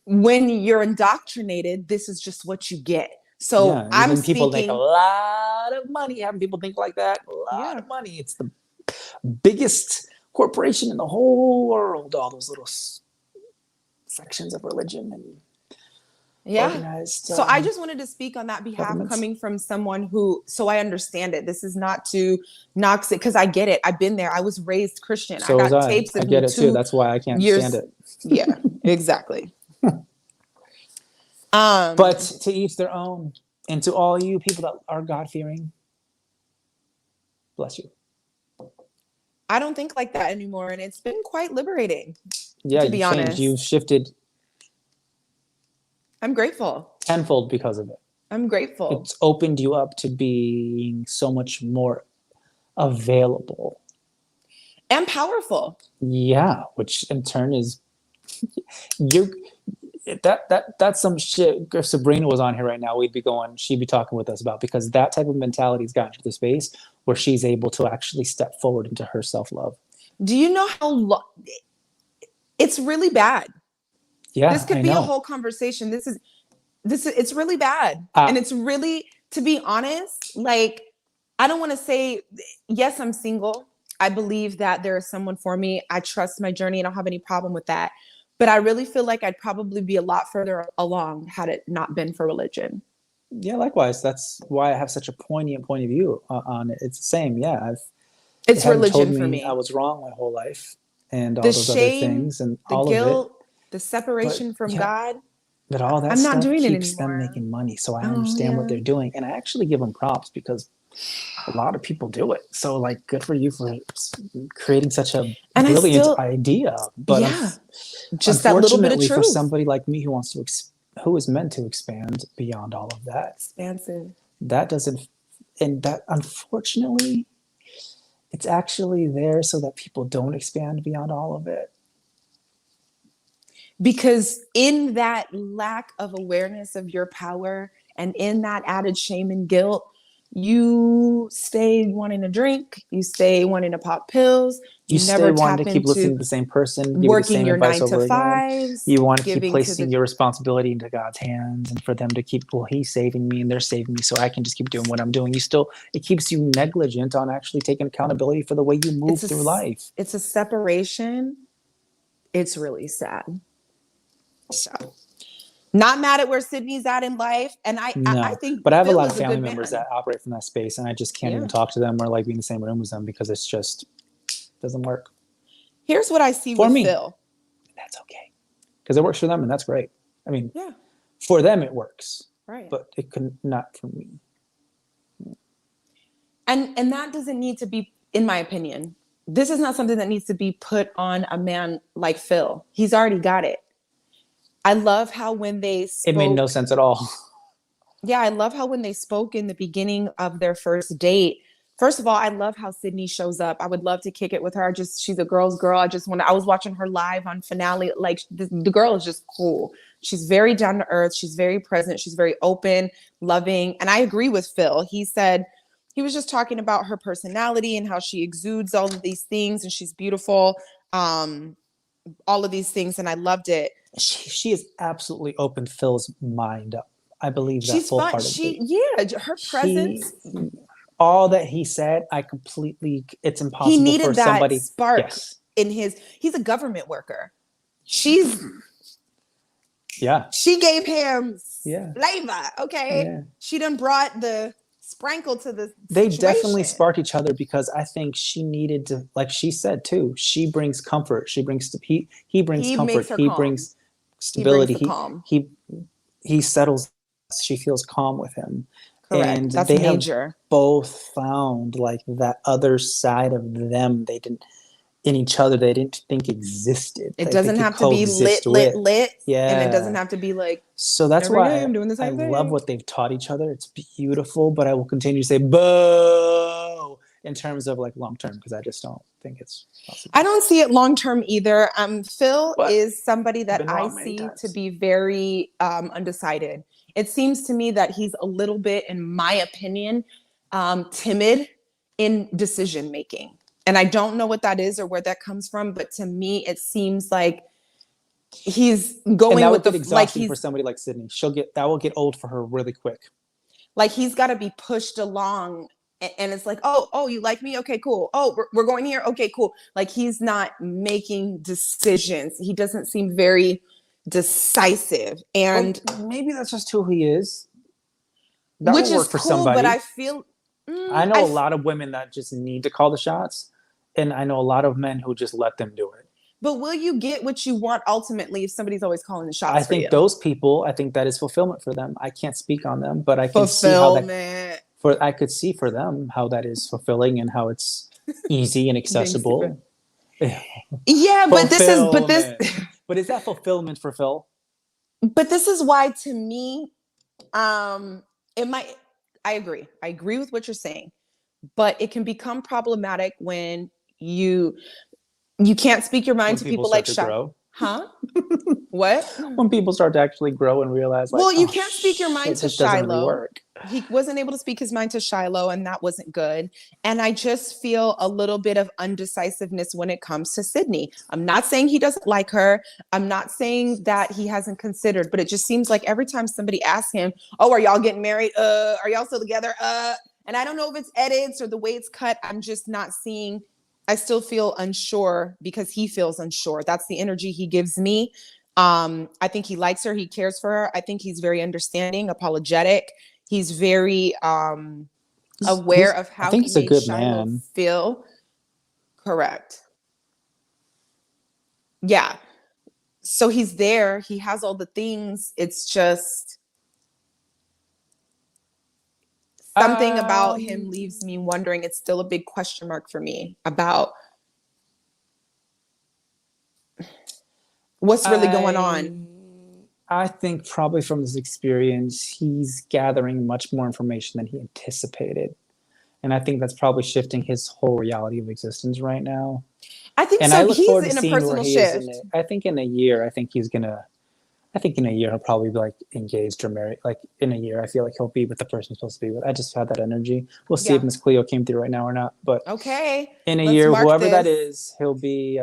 Speaker 1: when you're indoctrinated, this is just what you get. So
Speaker 2: Yeah,
Speaker 1: I'm
Speaker 2: even people make a
Speaker 1: speaking.
Speaker 2: lot of money having people think like that. A lot
Speaker 1: Yeah.
Speaker 2: of money. It's the biggest corporation in the whole world. All those little sections of religion and
Speaker 1: Yeah.
Speaker 2: organized
Speaker 1: So I just wanted to speak on that behalf
Speaker 2: governments.
Speaker 1: coming from someone who, so I understand it. This is not to knock it because I get it. I've been there. I was raised Christian. I
Speaker 2: So was
Speaker 1: got
Speaker 2: I.
Speaker 1: tapes
Speaker 2: I
Speaker 1: of me
Speaker 2: get it too.
Speaker 1: 2
Speaker 2: That's why I can't stand
Speaker 1: years.
Speaker 2: it.
Speaker 1: Yeah, exactly.
Speaker 2: But to each their own. And to all you people that are God fearing, bless you.
Speaker 1: I don't think like that anymore. And it's been quite liberating,
Speaker 2: Yeah,
Speaker 1: to
Speaker 2: you
Speaker 1: be
Speaker 2: changed. You've
Speaker 1: honest.
Speaker 2: shifted
Speaker 1: I'm grateful.
Speaker 2: tenfold because of it.
Speaker 1: I'm grateful.
Speaker 2: It's opened you up to being so much more available.
Speaker 1: And powerful.
Speaker 2: Yeah, which in turn is you that's some shit. If Sabrina was on here right now, she'd be talking with us about, because that type of mentality's gotten to the space where she's able to actually step forward into her self-love.
Speaker 1: Do you know how it's really bad?
Speaker 2: Yeah,
Speaker 1: This could
Speaker 2: I
Speaker 1: be a
Speaker 2: know.
Speaker 1: whole conversation. It's really bad. And it's really, to be honest, like, I don't want to say, yes, I'm single. I believe that there is someone for me. I trust my journey. I don't have any problem with that. But I really feel like I'd probably be a lot further along had it not been for religion.
Speaker 2: Yeah, likewise. That's why I have such a poignant point of view on it. It's the same. Yeah, it
Speaker 1: It's
Speaker 2: hadn't told
Speaker 1: religion for
Speaker 2: me I
Speaker 1: me.
Speaker 2: was wrong my whole life, and all
Speaker 1: The
Speaker 2: those other
Speaker 1: shame,
Speaker 2: things and
Speaker 1: the
Speaker 2: all of it.
Speaker 1: guilt, the
Speaker 2: But
Speaker 1: separation from
Speaker 2: yeah,
Speaker 1: God,
Speaker 2: but all that
Speaker 1: I'm not
Speaker 2: stuff
Speaker 1: doing it
Speaker 2: keeps them
Speaker 1: anymore.
Speaker 2: making money. So I
Speaker 1: Oh,
Speaker 2: understand what
Speaker 1: yeah.
Speaker 2: they're doing, and I actually give them props, because a lot of people do it. So like, good for you for creating such a
Speaker 1: And I
Speaker 2: brilliant
Speaker 1: still,
Speaker 2: idea. But
Speaker 1: yeah, just that little bit of
Speaker 2: unfortunately, for
Speaker 1: truth.
Speaker 2: somebody like me who wants to who is meant to expand beyond all of that,
Speaker 1: Expansive.
Speaker 2: that doesn't, and that unfortunately, it's actually there so that people don't expand beyond all of it.
Speaker 1: Because in that lack of awareness of your power and in that added shame and guilt, you stay wanting to drink, you stay wanting to pop pills,
Speaker 2: You
Speaker 1: you
Speaker 2: stay
Speaker 1: never
Speaker 2: wanting to
Speaker 1: tap
Speaker 2: keep listening
Speaker 1: into
Speaker 2: to the same person, give you the
Speaker 1: working
Speaker 2: same
Speaker 1: your
Speaker 2: advice
Speaker 1: nine to
Speaker 2: over again.
Speaker 1: fives,
Speaker 2: You want to keep
Speaker 1: giving to
Speaker 2: placing
Speaker 1: the,
Speaker 2: your responsibility into God's hands, and for them to keep, well, he's saving me and they're saving me, so I can just keep doing what I'm doing. It keeps you negligent on actually taking accountability for the way you move through life.
Speaker 1: it's a separation. It's really sad. So, not mad at where Sydney's at in life. And I
Speaker 2: No,
Speaker 1: think
Speaker 2: but I have a
Speaker 1: Phil
Speaker 2: lot of
Speaker 1: is a
Speaker 2: family
Speaker 1: good
Speaker 2: members
Speaker 1: man.
Speaker 2: that operate from that space, and I just can't even
Speaker 1: Yeah.
Speaker 2: talk to them or like be in the same room as them, because it's just doesn't work
Speaker 1: Here's what I see
Speaker 2: for
Speaker 1: with
Speaker 2: me.
Speaker 1: Phil.
Speaker 2: That's okay, because it works for them, and that's great. I mean,
Speaker 1: Yeah.
Speaker 2: for them it works,
Speaker 1: Right.
Speaker 2: but it could not for me.
Speaker 1: And that doesn't need to be, in my opinion, this is not something that needs to be put on a man like Phil. He's already got it. I love how when they
Speaker 2: It made no
Speaker 1: spoke,
Speaker 2: sense at all.
Speaker 1: yeah, I love how when they spoke in the beginning of their first date. First of all, I love how Sydney shows up. I would love to kick it with her. She's a girl's girl. I was watching her live on Finale. Like, the girl is just cool. She's very down to earth. She's very present. She's very open, loving. And I agree with Phil. He was just talking about her personality and how she exudes all of these things and she's beautiful. All of these things. And I loved it.
Speaker 2: She has absolutely opened Phil's mind up. I believe that
Speaker 1: She's fun.
Speaker 2: full-heartedly.
Speaker 1: Her
Speaker 2: He,
Speaker 1: presence.
Speaker 2: all that he said, it's
Speaker 1: He
Speaker 2: impossible for
Speaker 1: needed that
Speaker 2: somebody.
Speaker 1: spark
Speaker 2: Yes.
Speaker 1: he's a government worker. She's
Speaker 2: Yeah.
Speaker 1: She gave him
Speaker 2: Yeah.
Speaker 1: flavor. Okay.
Speaker 2: Yeah.
Speaker 1: She done brought the sprinkle to the
Speaker 2: They
Speaker 1: situation.
Speaker 2: definitely spark each other, because I think she needed to, like she said too, she brings comfort. He brings
Speaker 1: He
Speaker 2: comfort.
Speaker 1: makes her
Speaker 2: He
Speaker 1: calm.
Speaker 2: brings
Speaker 1: He brings
Speaker 2: stability.
Speaker 1: the calm.
Speaker 2: He settles. She feels calm with him.
Speaker 1: Correct.
Speaker 2: And
Speaker 1: That's
Speaker 2: they
Speaker 1: major.
Speaker 2: have both found like that other side of them they didn't in each other they didn't think existed.
Speaker 1: It
Speaker 2: Like
Speaker 1: doesn't
Speaker 2: they could
Speaker 1: have to be lit,
Speaker 2: coexist with.
Speaker 1: and it doesn't
Speaker 2: Yeah.
Speaker 1: have to be like
Speaker 2: So that's
Speaker 1: every day
Speaker 2: why
Speaker 1: I'm doing the
Speaker 2: I
Speaker 1: same
Speaker 2: love
Speaker 1: thing.
Speaker 2: what they've taught each other. It's beautiful, but I will continue to say boo in terms of like long term, because I just don't think it's possible.
Speaker 1: I don't see it long term either. Phil
Speaker 2: But
Speaker 1: is somebody that
Speaker 2: been
Speaker 1: I
Speaker 2: wrong many
Speaker 1: see
Speaker 2: times.
Speaker 1: to be very undecided. It seems to me that he's a little bit, in my opinion, timid in decision making. And I don't know what that is or where that comes from, but to me, it seems like he's going
Speaker 2: And that
Speaker 1: with
Speaker 2: would get
Speaker 1: the
Speaker 2: exhausting for somebody like Sydney. That will get old for her really quick.
Speaker 1: like he's got to be pushed along, and it's like, oh, you like me? Okay, cool. Oh, we're going here. Okay, cool. Like, he's not making decisions. He doesn't seem very decisive, and
Speaker 2: well, maybe that's just who he is. That
Speaker 1: which
Speaker 2: will work
Speaker 1: is
Speaker 2: for
Speaker 1: cool.
Speaker 2: somebody.
Speaker 1: But I feel
Speaker 2: I know a lot of women that just need to call the shots, and I know a lot of men who just let them do it.
Speaker 1: But will you get what you want ultimately if somebody's always calling the shots for you?
Speaker 2: I think those people, I think that is fulfillment for them. I can't speak on them, but I can see I could see for them how that is fulfilling and how it's easy and accessible.
Speaker 1: Yeah, but this
Speaker 2: but is that fulfillment for Phil?
Speaker 1: But this is why, to me, it might. I agree with what you're saying, but it can become problematic when you can't speak your mind to people like Sha. Huh? What?
Speaker 2: When people start to actually grow and realize, like,
Speaker 1: Well, you
Speaker 2: oh
Speaker 1: can't speak your mind
Speaker 2: shit,
Speaker 1: to
Speaker 2: this doesn't really
Speaker 1: Shiloh.
Speaker 2: work.
Speaker 1: He wasn't able to speak his mind to Shiloh, and that wasn't good. And I just feel a little bit of undecisiveness when it comes to Sydney. I'm not saying he doesn't like her. I'm not saying that he hasn't considered, but it just seems like every time somebody asks him, "Oh, are y'all getting married? Are y'all still together?" And I don't know if it's edits or the way it's cut. I'm just not seeing. I still feel unsure because he feels unsure. That's the energy he gives me. I think he likes her. He cares for her. I think he's very understanding, apologetic. He's very aware of
Speaker 2: I
Speaker 1: how
Speaker 2: think
Speaker 1: he
Speaker 2: he's a
Speaker 1: made
Speaker 2: good
Speaker 1: Shiloh
Speaker 2: man.
Speaker 1: feel. Correct. Yeah. So he's there. He has all the things. It's just something about him leaves me wondering. It's still a big question mark for me about what's really going on.
Speaker 2: I think probably from his experience, he's gathering much more information than he anticipated. And I think that's probably shifting his whole reality of existence right now.
Speaker 1: I think
Speaker 2: And I
Speaker 1: so.
Speaker 2: look
Speaker 1: He's
Speaker 2: forward to
Speaker 1: in a
Speaker 2: seeing where
Speaker 1: personal
Speaker 2: he is in
Speaker 1: shift.
Speaker 2: it. I think in a year, I think in a year he'll probably be like engaged or married. Like in a year, I feel like he'll be with the person he's supposed to be with. I just had that energy. We'll see if
Speaker 1: Yeah.
Speaker 2: Miss Cleo came through right now or not. But
Speaker 1: Okay.
Speaker 2: in a
Speaker 1: Let's
Speaker 2: year,
Speaker 1: mark
Speaker 2: whoever that
Speaker 1: this.
Speaker 2: is, he'll be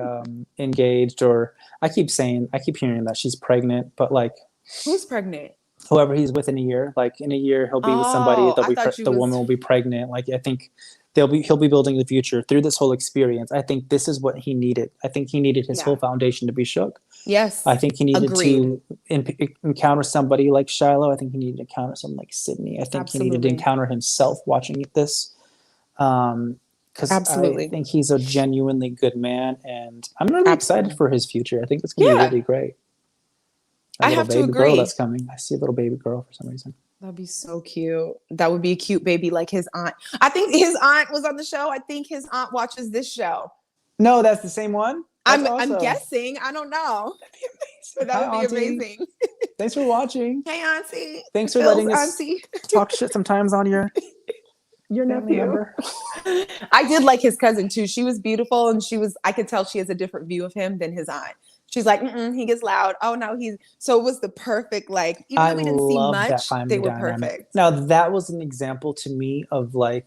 Speaker 2: engaged. Or I keep hearing that she's pregnant, but like
Speaker 1: Who's pregnant?
Speaker 2: whoever he's with in a year, like in a year, he'll be with somebody.
Speaker 1: Oh, I thought you
Speaker 2: The woman
Speaker 1: was.
Speaker 2: will be pregnant. Like I think he'll be building the future through this whole experience. I think this is what he needed. I think he needed his
Speaker 1: Yeah.
Speaker 2: whole foundation to be shook. I
Speaker 1: Yes.
Speaker 2: think he needed
Speaker 1: Agreed.
Speaker 2: to encounter somebody like Shiloh. I think he needed to encounter someone like Sydney. I think he needed to
Speaker 1: Absolutely.
Speaker 2: encounter himself watching this. Because I
Speaker 1: Absolutely.
Speaker 2: think he's a genuinely good man, and I'm really excited
Speaker 1: Absolutely.
Speaker 2: for his future. I think it's going to be
Speaker 1: Yeah.
Speaker 2: really great. That
Speaker 1: I
Speaker 2: little
Speaker 1: have to
Speaker 2: baby girl that's
Speaker 1: agree.
Speaker 2: coming. I see a little baby girl for some reason.
Speaker 1: That'd be so cute. That would be a cute baby like his aunt. I think his aunt was on the show. I think his aunt watches this show.
Speaker 2: No, that's the same one. That's
Speaker 1: I'm
Speaker 2: awesome.
Speaker 1: guessing. I don't know.
Speaker 2: That'd be
Speaker 1: But
Speaker 2: amazing.
Speaker 1: that
Speaker 2: Hi,
Speaker 1: would be
Speaker 2: Auntie.
Speaker 1: amazing.
Speaker 2: Thanks for watching.
Speaker 1: Hey, Auntie.
Speaker 2: Thanks for
Speaker 1: Phil's
Speaker 2: letting us
Speaker 1: Auntie.
Speaker 2: talk shit sometimes on
Speaker 1: Your
Speaker 2: family
Speaker 1: nephew.
Speaker 2: member.
Speaker 1: I did like his cousin too. She was beautiful, and I could tell she has a different view of him than his aunt. She's like, he gets loud. Oh no, so it was the perfect, like, even
Speaker 2: I
Speaker 1: though we didn't see
Speaker 2: love that
Speaker 1: much, they
Speaker 2: family
Speaker 1: were
Speaker 2: dynamic.
Speaker 1: perfect.
Speaker 2: Now, that was an example to me of like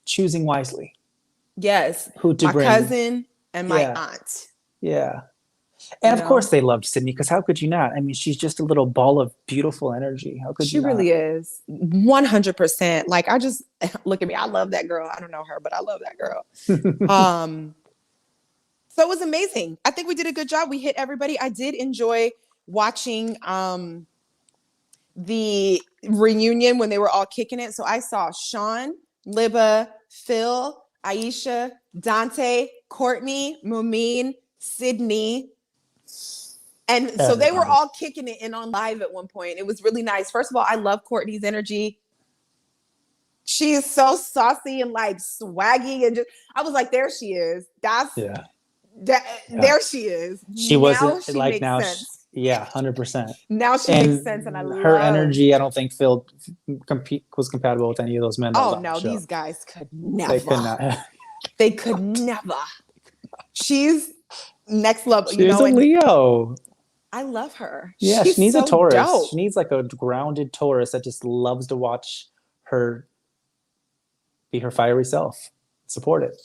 Speaker 2: choosing wisely
Speaker 1: Yes.
Speaker 2: who to
Speaker 1: My
Speaker 2: bring.
Speaker 1: cousin and my
Speaker 2: Yeah.
Speaker 1: aunt.
Speaker 2: Yeah. And
Speaker 1: You
Speaker 2: of course
Speaker 1: know?
Speaker 2: they loved Sydney because how could you not? I mean, she's just a little ball of beautiful energy. How could
Speaker 1: She
Speaker 2: you not?
Speaker 1: really is 100%. Like, I just look at me. I love that girl. I don't know her, but I love that girl. So it was amazing. I think we did a good job. We hit everybody. I did enjoy watching the reunion when they were all kicking it. So I saw Sean, Libba, Phil, Aisha, Dante, Courtney, Mumin, Sydney. And so they were
Speaker 2: Everybody.
Speaker 1: all kicking it in on live at one point. It was really nice. First of all, I love Courtney's energy. She is so saucy and like swaggy, and just I was like, there she is. There she is.
Speaker 2: She
Speaker 1: Now
Speaker 2: wasn't
Speaker 1: she
Speaker 2: like
Speaker 1: makes
Speaker 2: now.
Speaker 1: sense.
Speaker 2: 100%.
Speaker 1: Now she makes sense, and I
Speaker 2: And her
Speaker 1: love.
Speaker 2: energy, I don't think Phil was compatible with any of those men that was
Speaker 1: Oh
Speaker 2: on the
Speaker 1: no,
Speaker 2: show.
Speaker 1: these guys could
Speaker 2: They could
Speaker 1: never.
Speaker 2: not.
Speaker 1: They could never. She's next level,
Speaker 2: She's a
Speaker 1: and
Speaker 2: Leo.
Speaker 1: I love her.
Speaker 2: Yeah, she
Speaker 1: She's
Speaker 2: needs a
Speaker 1: so
Speaker 2: Taurus.
Speaker 1: dope.
Speaker 2: She needs like a grounded Taurus that just loves to watch her be her fiery self. Support it.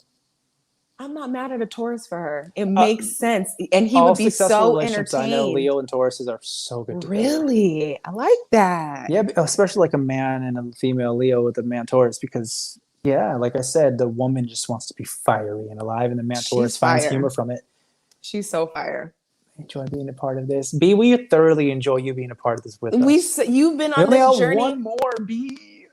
Speaker 1: I'm not mad at a Taurus for her. It
Speaker 2: Uh,
Speaker 1: makes sense. And he
Speaker 2: All
Speaker 1: would be
Speaker 2: successful
Speaker 1: so
Speaker 2: relationships I know,
Speaker 1: entertained.
Speaker 2: Leo and Tauruses are so good together.
Speaker 1: Really? I like that.
Speaker 2: Yeah, especially like a man and a female Leo with a man Taurus, because yeah, like I said, the woman just wants to be fiery and alive, and the man Taurus
Speaker 1: She's
Speaker 2: finds
Speaker 1: fire.
Speaker 2: humor from it.
Speaker 1: She's so fire.
Speaker 2: I enjoy being a part of this. B, we thoroughly enjoy you being a part of this with us.
Speaker 1: You've been
Speaker 2: We
Speaker 1: on
Speaker 2: only
Speaker 1: this
Speaker 2: have
Speaker 1: journey.
Speaker 2: one more, B.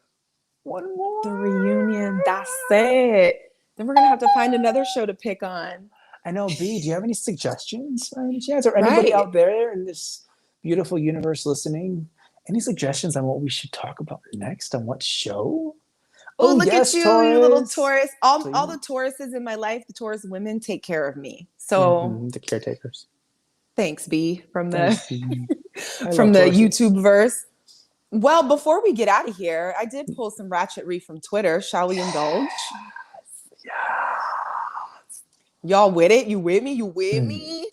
Speaker 2: One more.
Speaker 1: The reunion. That's it. Then we're gonna have to find another show to pick on.
Speaker 2: I know, B. Do you have any suggestions by any chance, or anybody
Speaker 1: Right.
Speaker 2: out there in this beautiful universe listening? Any suggestions on what we should talk about next on what show?
Speaker 1: Oh, look
Speaker 2: yes,
Speaker 1: at you, you little
Speaker 2: Taurus.
Speaker 1: Taurus. All the Tauruses in my life, the Taurus women take care of me. So
Speaker 2: the caretakers.
Speaker 1: thanks, B, from
Speaker 2: Thanks,
Speaker 1: the
Speaker 2: B.
Speaker 1: from the
Speaker 2: Tauruses.
Speaker 1: YouTube verse. Well, before we get out of here, I did pull some ratchetry from Twitter. Shall we indulge?
Speaker 2: Yeah.
Speaker 1: Y'all with it? You with me? You with
Speaker 2: Hmm.
Speaker 1: me?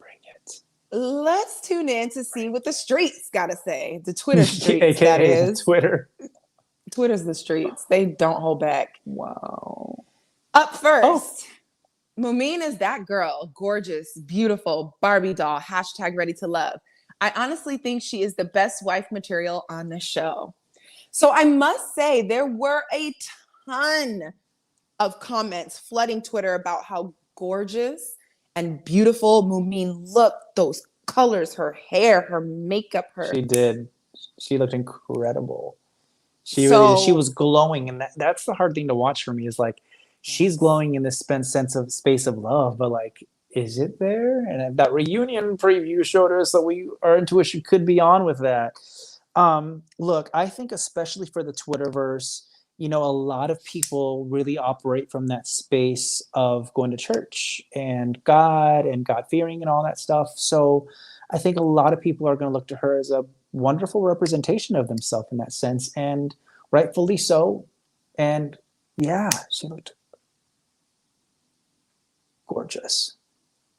Speaker 2: Bring it.
Speaker 1: Let's tune in to see what the streets got to say. The Twitter streets, that
Speaker 2: AKA
Speaker 1: is.
Speaker 2: Twitter.
Speaker 1: Twitter's the streets. They don't hold back.
Speaker 2: Wow.
Speaker 1: Up
Speaker 2: Oh,
Speaker 1: first, Mumin is that girl. Gorgeous, beautiful, Barbie doll. Hashtag ready to love. I honestly think she is the best wife material on the show. So I must say, there were a ton of comments flooding Twitter about how gorgeous and beautiful Mumin looked. Those colors, her hair, her makeup,
Speaker 2: she
Speaker 1: her.
Speaker 2: did. She looked incredible. She really did. She
Speaker 1: So
Speaker 2: was glowing, and that's the hard thing to watch for me is like she's
Speaker 1: yes.
Speaker 2: glowing in this sense of space of love, but like, is it there? And that reunion preview showed us that our intuition could be on with that. Look, I think especially for the Twitterverse, a lot of people really operate from that space of going to church and God fearing and all that stuff. So I think a lot of people are going to look to her as a wonderful representation of themselves in that sense, and rightfully so. And yeah, she looked gorgeous.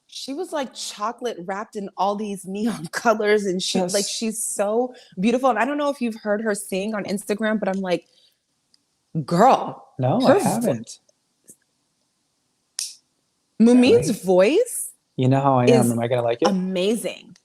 Speaker 1: She was like chocolate wrapped in all these neon colors, and she's so beautiful. And I don't know if you've heard her sing on Instagram, but I'm like, girl,
Speaker 2: No, I
Speaker 1: her
Speaker 2: haven't.
Speaker 1: Mumin's
Speaker 2: Really?
Speaker 1: voice
Speaker 2: You know how I am.
Speaker 1: is
Speaker 2: Am I gonna like it?
Speaker 1: amazing.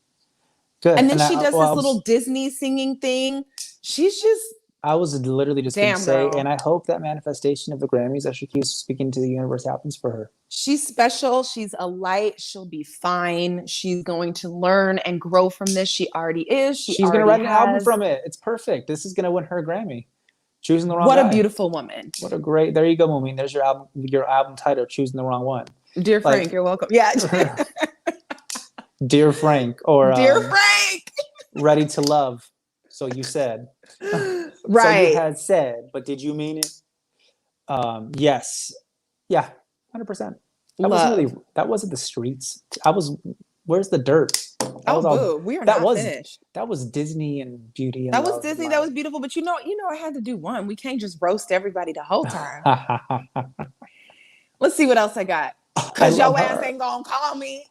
Speaker 2: Good.
Speaker 1: And then
Speaker 2: And
Speaker 1: she does
Speaker 2: well,
Speaker 1: this little Disney singing thing. She's just
Speaker 2: I was literally just gonna
Speaker 1: damn
Speaker 2: say,
Speaker 1: girl.
Speaker 2: and I hope that manifestation of the Grammys that she keeps speaking to the universe happens for her.
Speaker 1: She's special. She's a light. She'll be fine. She's going to learn and grow from this. She already is. She
Speaker 2: She's gonna
Speaker 1: already
Speaker 2: write an album
Speaker 1: has.
Speaker 2: from it. It's perfect. This is gonna win her a Grammy. Choosing the wrong
Speaker 1: What a
Speaker 2: guy.
Speaker 1: beautiful woman.
Speaker 2: What a great. There you go, Moomin. There's your album title. Choosing the wrong one.
Speaker 1: Dear Frank,
Speaker 2: Like,
Speaker 1: you're welcome. Yeah.
Speaker 2: Dear Frank, or
Speaker 1: Dear Frank.
Speaker 2: Ready to Love. So you said. So you
Speaker 1: Right.
Speaker 2: had said, but did you mean it? Yes. Yeah, 100%.
Speaker 1: Love.
Speaker 2: That wasn't the streets. Where's the dirt? That was
Speaker 1: Oh, boo. We are not finished.
Speaker 2: That was Disney and beauty and
Speaker 1: That was
Speaker 2: love.
Speaker 1: Disney. That was beautiful. But I had to do one. We can't just roast everybody the whole time. Let's see what else I got. Because your ass ain't going to call me.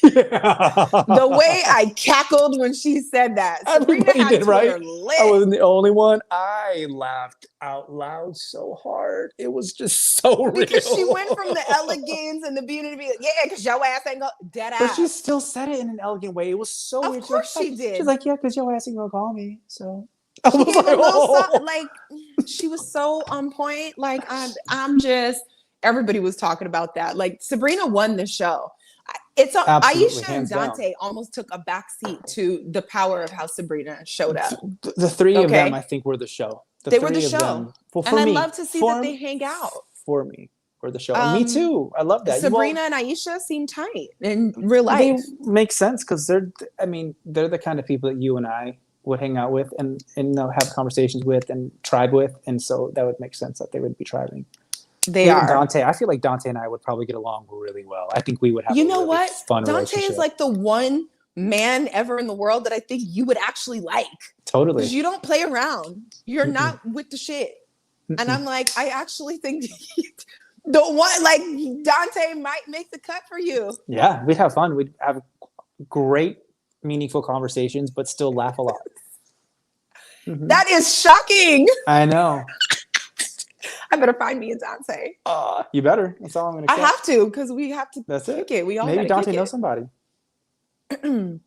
Speaker 1: The way I cackled when she said that. Sabrina had
Speaker 2: did,
Speaker 1: Twitter
Speaker 2: right?
Speaker 1: lit.
Speaker 2: I wasn't the only one. I laughed out loud so hard. It was just so real.
Speaker 1: Because she went from the elegance and the beauty to be like, yeah, because your ass ain't going dead ass.
Speaker 2: But she still said it in an elegant way. It was so weird.
Speaker 1: Of course she did.
Speaker 2: She's like, yeah, because your ass ain't going to call me. So
Speaker 1: I was like, oh. Like, she was so on point. Like, I'm just, everybody was talking about that. Like, Sabrina won the show. Aisha and Dante almost took a backseat to the power of how Sabrina showed up.
Speaker 2: The three of them, I think, were the show.
Speaker 1: They were the show. Well, and I love to see that they hang out.
Speaker 2: For me, were the show. And me too. I love that.
Speaker 1: Sabrina and Aisha seem tight in real life.
Speaker 2: They make sense because they're the kind of people that you and I would hang out with and have conversations with and tribe with. And so that would make sense that they would be tribing.
Speaker 1: They are.
Speaker 2: Dante, I feel like Dante and I would probably get along really well. I think we would have fun
Speaker 1: Dante
Speaker 2: relationship.
Speaker 1: is like the one man ever in the world that I think you would actually like.
Speaker 2: Totally.
Speaker 1: Because you don't play around. You're not with the shit. And I'm like, I actually think the one, like, Dante might make the cut for you.
Speaker 2: Yeah, we'd have fun. We'd have great, meaningful conversations, but still laugh a lot.
Speaker 1: That is shocking.
Speaker 2: I know.
Speaker 1: I better find me a Dante.
Speaker 2: You better. That's all I'm going to say.
Speaker 1: I have to, because we have to kick it. We all
Speaker 2: Maybe Dante knows somebody.
Speaker 1: And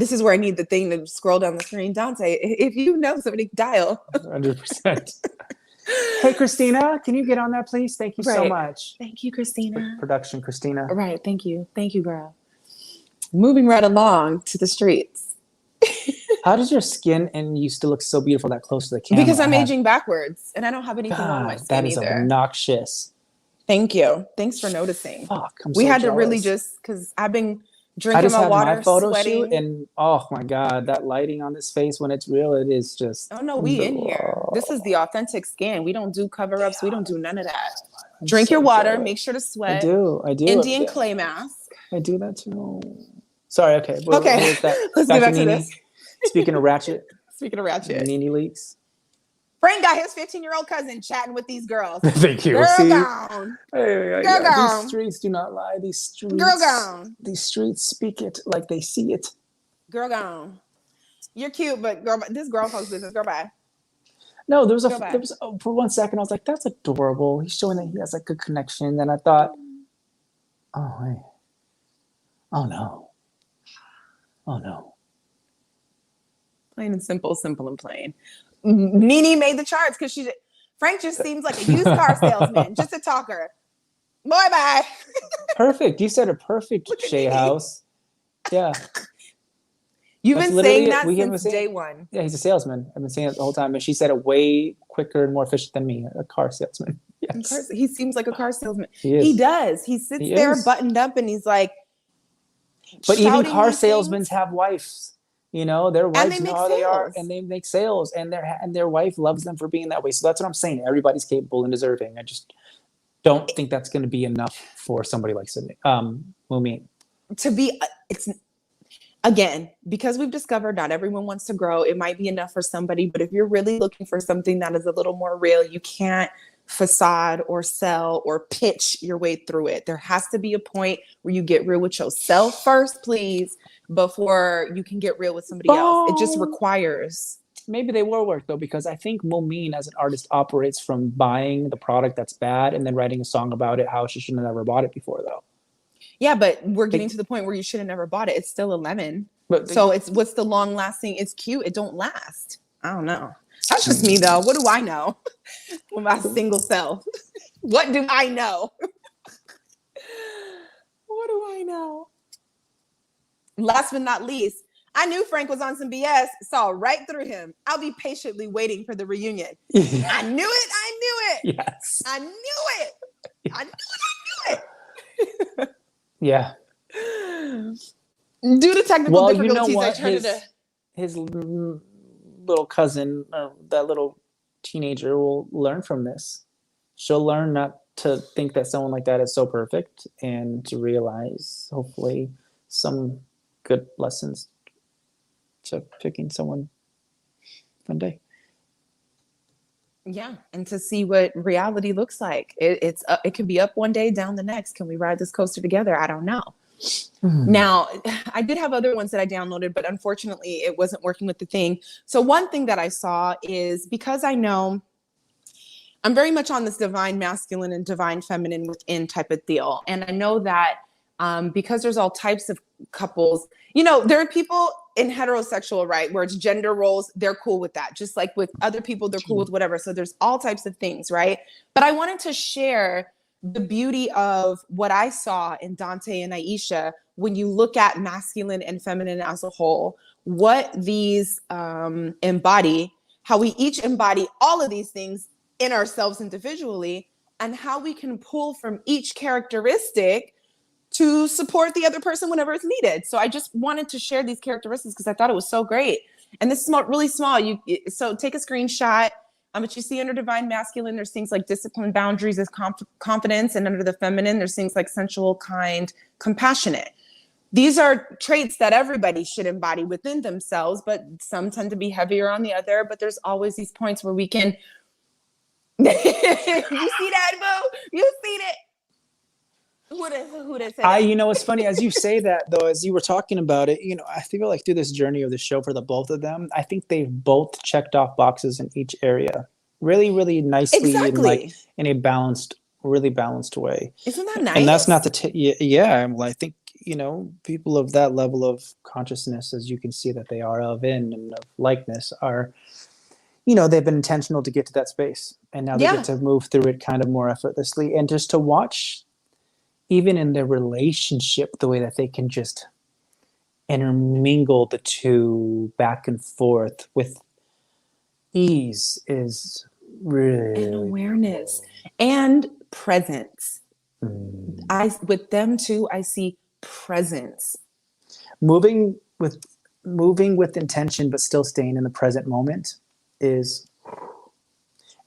Speaker 1: this is where I need the thing to scroll down the screen. Dante, if you know somebody, dial.
Speaker 2: 100%. Hey, Christina, can you get on that, please? Thank you so much.
Speaker 1: Thank you, Christina.
Speaker 2: Production, Christina.
Speaker 1: Right. Thank you. Thank you, girl. Moving right along to the streets.
Speaker 2: How does your skin and you still look so beautiful that close to the camera?
Speaker 1: Because I'm aging backwards and I don't have anything on my skin
Speaker 2: that is
Speaker 1: either.
Speaker 2: Obnoxious.
Speaker 1: Thank you. Thanks for noticing.
Speaker 2: Fuck,
Speaker 1: we had to really just, because I've been drinking my water,
Speaker 2: my photo
Speaker 1: sweating.
Speaker 2: shoot, and oh my god, that lighting on this face when it's real, it is just.
Speaker 1: Oh no, we in here. This is the authentic skin. We don't do cover-ups. We don't do none of that. Drink your water. Make sure to sweat.
Speaker 2: I do.
Speaker 1: Indian clay mask.
Speaker 2: I do that too. Sorry. Okay.
Speaker 1: Let's get back to this.
Speaker 2: Speaking of Ratchet.
Speaker 1: Speaking of Ratchet.
Speaker 2: Nene leaks.
Speaker 1: Frank got his 15-year-old cousin chatting with these girls.
Speaker 2: Thank you.
Speaker 1: Girl
Speaker 2: See?
Speaker 1: gone. Girl
Speaker 2: These
Speaker 1: gone.
Speaker 2: streets do not lie.
Speaker 1: Girl gone.
Speaker 2: These streets speak it like they see it.
Speaker 1: Girl gone. You're cute, but girl, this girl folks business. Girl, bye.
Speaker 2: No, there was
Speaker 1: Go
Speaker 2: for 1 second I was like, that's adorable. He's showing that he has like a connection. And I thought, oh wait. Oh no. Oh no.
Speaker 1: Plain and simple, simple and plain. Nene made the charts because Frank just seems like a used car salesman, just a talker. Boy, bye.
Speaker 2: Perfect. You said a perfect, Shay House. Yeah.
Speaker 1: You've
Speaker 2: That's
Speaker 1: been saying that
Speaker 2: we
Speaker 1: since day one.
Speaker 2: Yeah, he's a salesman. I've been saying it the whole time. And she said it way quicker and more efficient than me, a car salesman. Yes.
Speaker 1: He seems like a car salesman.
Speaker 2: He
Speaker 1: does. He sits there buttoned up and he's like,
Speaker 2: but even car salesmen have wives. You know, their wives know how they are, and they make sales, and their wife loves them for being that way. So that's what I'm saying. Everybody's capable and deserving. I just don't think that's going to be enough for somebody like Sydney, Mumine.
Speaker 1: It's again, because we've discovered not everyone wants to grow. It might be enough for somebody, but if you're really looking for something that is a little more real, you can't facade or sell or pitch your way through it. There has to be a point where you get real with yourself first, please, before you can get real with somebody else. It just requires.
Speaker 2: Maybe they will work though, because I think Momine as an artist operates from buying the product that's bad and then writing a song about it, how she should have never bought it before though.
Speaker 1: Yeah, but we're getting to the point where you should have never bought it. It's still a lemon. So it's what's the long lasting? It's cute. It don't last. I don't know. That's just me though. What do I know? With my single self. What do I know? What do I know? Last but not least, I knew Frank was on some BS, saw right through him. I'll be patiently waiting for the reunion. I knew it. I knew it.
Speaker 2: Yes.
Speaker 1: I knew it. I knew it. I knew it.
Speaker 2: Yeah.
Speaker 1: Due to technical difficulties,
Speaker 2: you know what?
Speaker 1: I turned it to
Speaker 2: his little cousin, that little teenager, will learn from this. She'll learn not to think that someone like that is so perfect, and to realize, hopefully, some good lessons to picking someone one day.
Speaker 1: Yeah, and to see what reality looks like. It could be up one day, down the next. Can we ride this coaster together? I don't know. Now, I did have other ones that I downloaded, but unfortunately it wasn't working with the thing. So one thing that I saw is, because I know I'm very much on this divine masculine and divine feminine within type of deal. And I know that because there's all types of couples, you know, there are people in heterosexual, right, where it's gender roles, they're cool with that. Just like with other people, they're cool with whatever. So there's all types of things, right? But I wanted to share the beauty of what I saw in Dante and Aisha when you look at masculine and feminine as a whole, what these embody, how we each embody all of these things in ourselves individually, and how we can pull from each characteristic to support the other person whenever it's needed. So I just wanted to share these characteristics because I thought it was so great. And this is really small. So take a screenshot. But you see under divine masculine, there's things like discipline, boundaries, is confidence. And under the feminine, there's things like sensual, kind, compassionate. These are traits that everybody should embody within themselves, but some tend to be heavier on the other. But there's always these points where we can. You see that, boo? You seen it? Who that said
Speaker 2: You know, it's funny as you say that though, as you were talking about it, you know, I feel like through this journey of the show for the both of them, I think they've both checked off boxes in each area really, really nicely, and in a really balanced way.
Speaker 1: Isn't that nice?
Speaker 2: And that's not yeah. Well, I think, you know, people of that level of consciousness, as you can see that they are of and of likeness, are, you know, they've been intentional to get to that space, and now they get to move through it kind of more effortlessly, and just to watch. Even in their relationship, the way that they can just intermingle the two back and forth with ease is really,
Speaker 1: and awareness and presence. With them too, I see presence.
Speaker 2: Moving with intention, but still staying in the present moment is,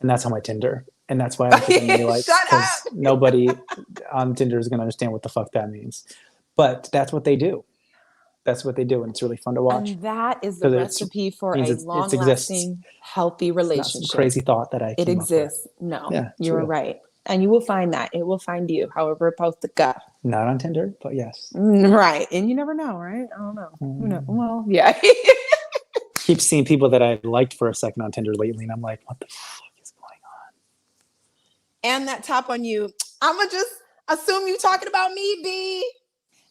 Speaker 2: and that's on my Tinder. And that's why I don't think anybody likes, because nobody on Tinder is going to understand what the fuck that means. But that's what they do. that's what they do, and it's really fun to watch.
Speaker 1: And that is the
Speaker 2: 'Cause
Speaker 1: recipe for a
Speaker 2: it exists.
Speaker 1: long-lasting, healthy
Speaker 2: It's not some
Speaker 1: relationship.
Speaker 2: crazy thought that I
Speaker 1: It
Speaker 2: came up with.
Speaker 1: exists. No,
Speaker 2: Yeah, it's
Speaker 1: you're
Speaker 2: real.
Speaker 1: right. And you will find that. It will find you, however it's supposed to go.
Speaker 2: Not on Tinder, but yes.
Speaker 1: Right. And you never know, right? I don't know. Who knows? Well, yeah.
Speaker 2: Keep seeing people that I liked for a second on Tinder lately, and I'm like, what the fuck is going on?
Speaker 1: And that top on you. I'ma just assume you talking about me, B.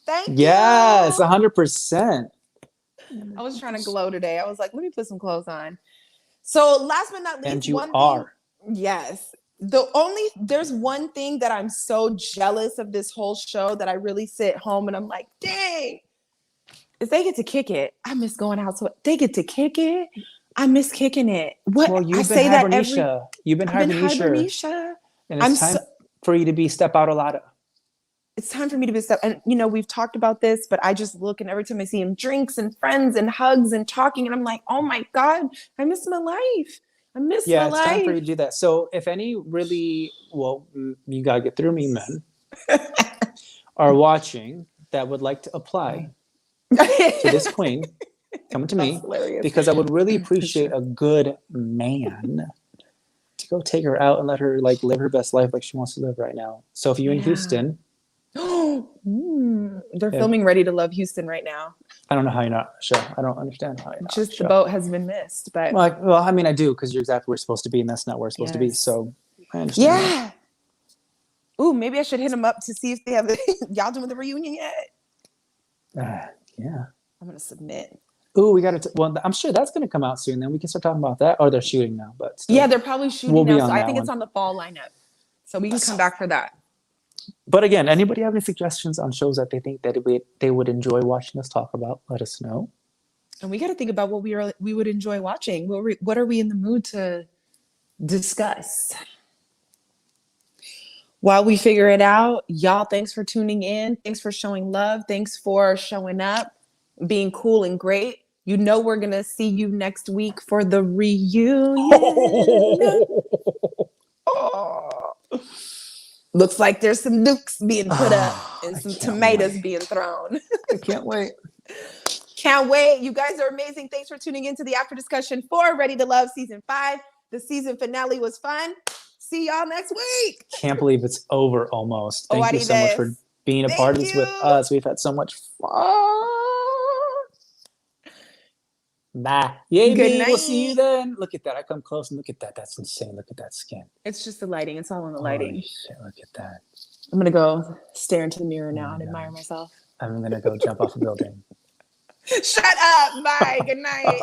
Speaker 1: Thank
Speaker 2: Yes,
Speaker 1: you.
Speaker 2: 100%.
Speaker 1: I was trying to glow today. I was like, let me put some clothes on. So last but not least,
Speaker 2: And you
Speaker 1: one
Speaker 2: are.
Speaker 1: thing. Yes. There's one thing that I'm so jealous of this whole show that I really sit home and I'm like, dang, is they get to kick it. I miss going out. So they get to kick it. I miss kicking it. What
Speaker 2: Well,
Speaker 1: I
Speaker 2: you've been
Speaker 1: say that every
Speaker 2: Hibernisha. You've been
Speaker 1: I've been
Speaker 2: Hibernisha.
Speaker 1: Hibernisha.
Speaker 2: And it's time for you to be step out a lot.
Speaker 1: It's time for me to be step. And you know, we've talked about this, but I just look and every time I see him, drinks and friends and hugs and talking, and I'm like, oh my God, I miss my life. I miss my
Speaker 2: It's time for you
Speaker 1: life.
Speaker 2: to do that. So if any really, well, you gotta get through me, men, are watching that would like to apply to this queen, come to me, because I would really appreciate a good man to go take her out and let her like live her best life like she wants to live right now. So if you're in Houston,
Speaker 1: they're filming Ready to Love Houston right now.
Speaker 2: I don't know how you're not sure. I don't understand how you're not
Speaker 1: Just
Speaker 2: sure.
Speaker 1: the boat has been missed, but
Speaker 2: well, I mean, I do, because you're exactly where we're supposed to be, and that's not where we're supposed to be. So I understand.
Speaker 1: Yeah. Ooh, maybe I should hit them up to see if they have y'all doing the reunion yet.
Speaker 2: Yeah.
Speaker 1: I'm gonna submit.
Speaker 2: Ooh, we got to. Well, I'm sure that's going to come out soon. Then we can start talking about that. Or they're shooting now, but still.
Speaker 1: Yeah, they're probably shooting
Speaker 2: We'll be
Speaker 1: now.
Speaker 2: on
Speaker 1: So I
Speaker 2: that
Speaker 1: think
Speaker 2: one.
Speaker 1: it's on the fall lineup. So we can come back for that.
Speaker 2: But again, anybody have any suggestions on shows that they think that they would enjoy watching us talk about? Let us know.
Speaker 1: And we got to think about what we would enjoy watching. What are we in the mood to discuss? While we figure it out, y'all, thanks for tuning in. Thanks for showing love. Thanks for showing up, being cool and great. You know we're going to see you next week for the reunion. Oh. Looks like there's some nukes being put up and some tomatoes being thrown.
Speaker 2: I can't wait.
Speaker 1: Can't wait. You guys are amazing. Thanks for tuning into the After Discussion for Ready to Love Season 5. The season finale was fun. See y'all next week.
Speaker 2: Can't believe it's over almost. Thank you so much for being a part of this with us. We've had so much fun. Bye. Jaimi, we'll see you then. Look at that. I come close and look at that. That's insane. Look at that skin.
Speaker 1: It's just the lighting. It's all in the lighting.
Speaker 2: Holy shit, look at that.
Speaker 1: I'm going to go stare into the mirror now and admire myself.
Speaker 2: I'm going to go jump off a building.
Speaker 1: Shut up. Bye. Good night.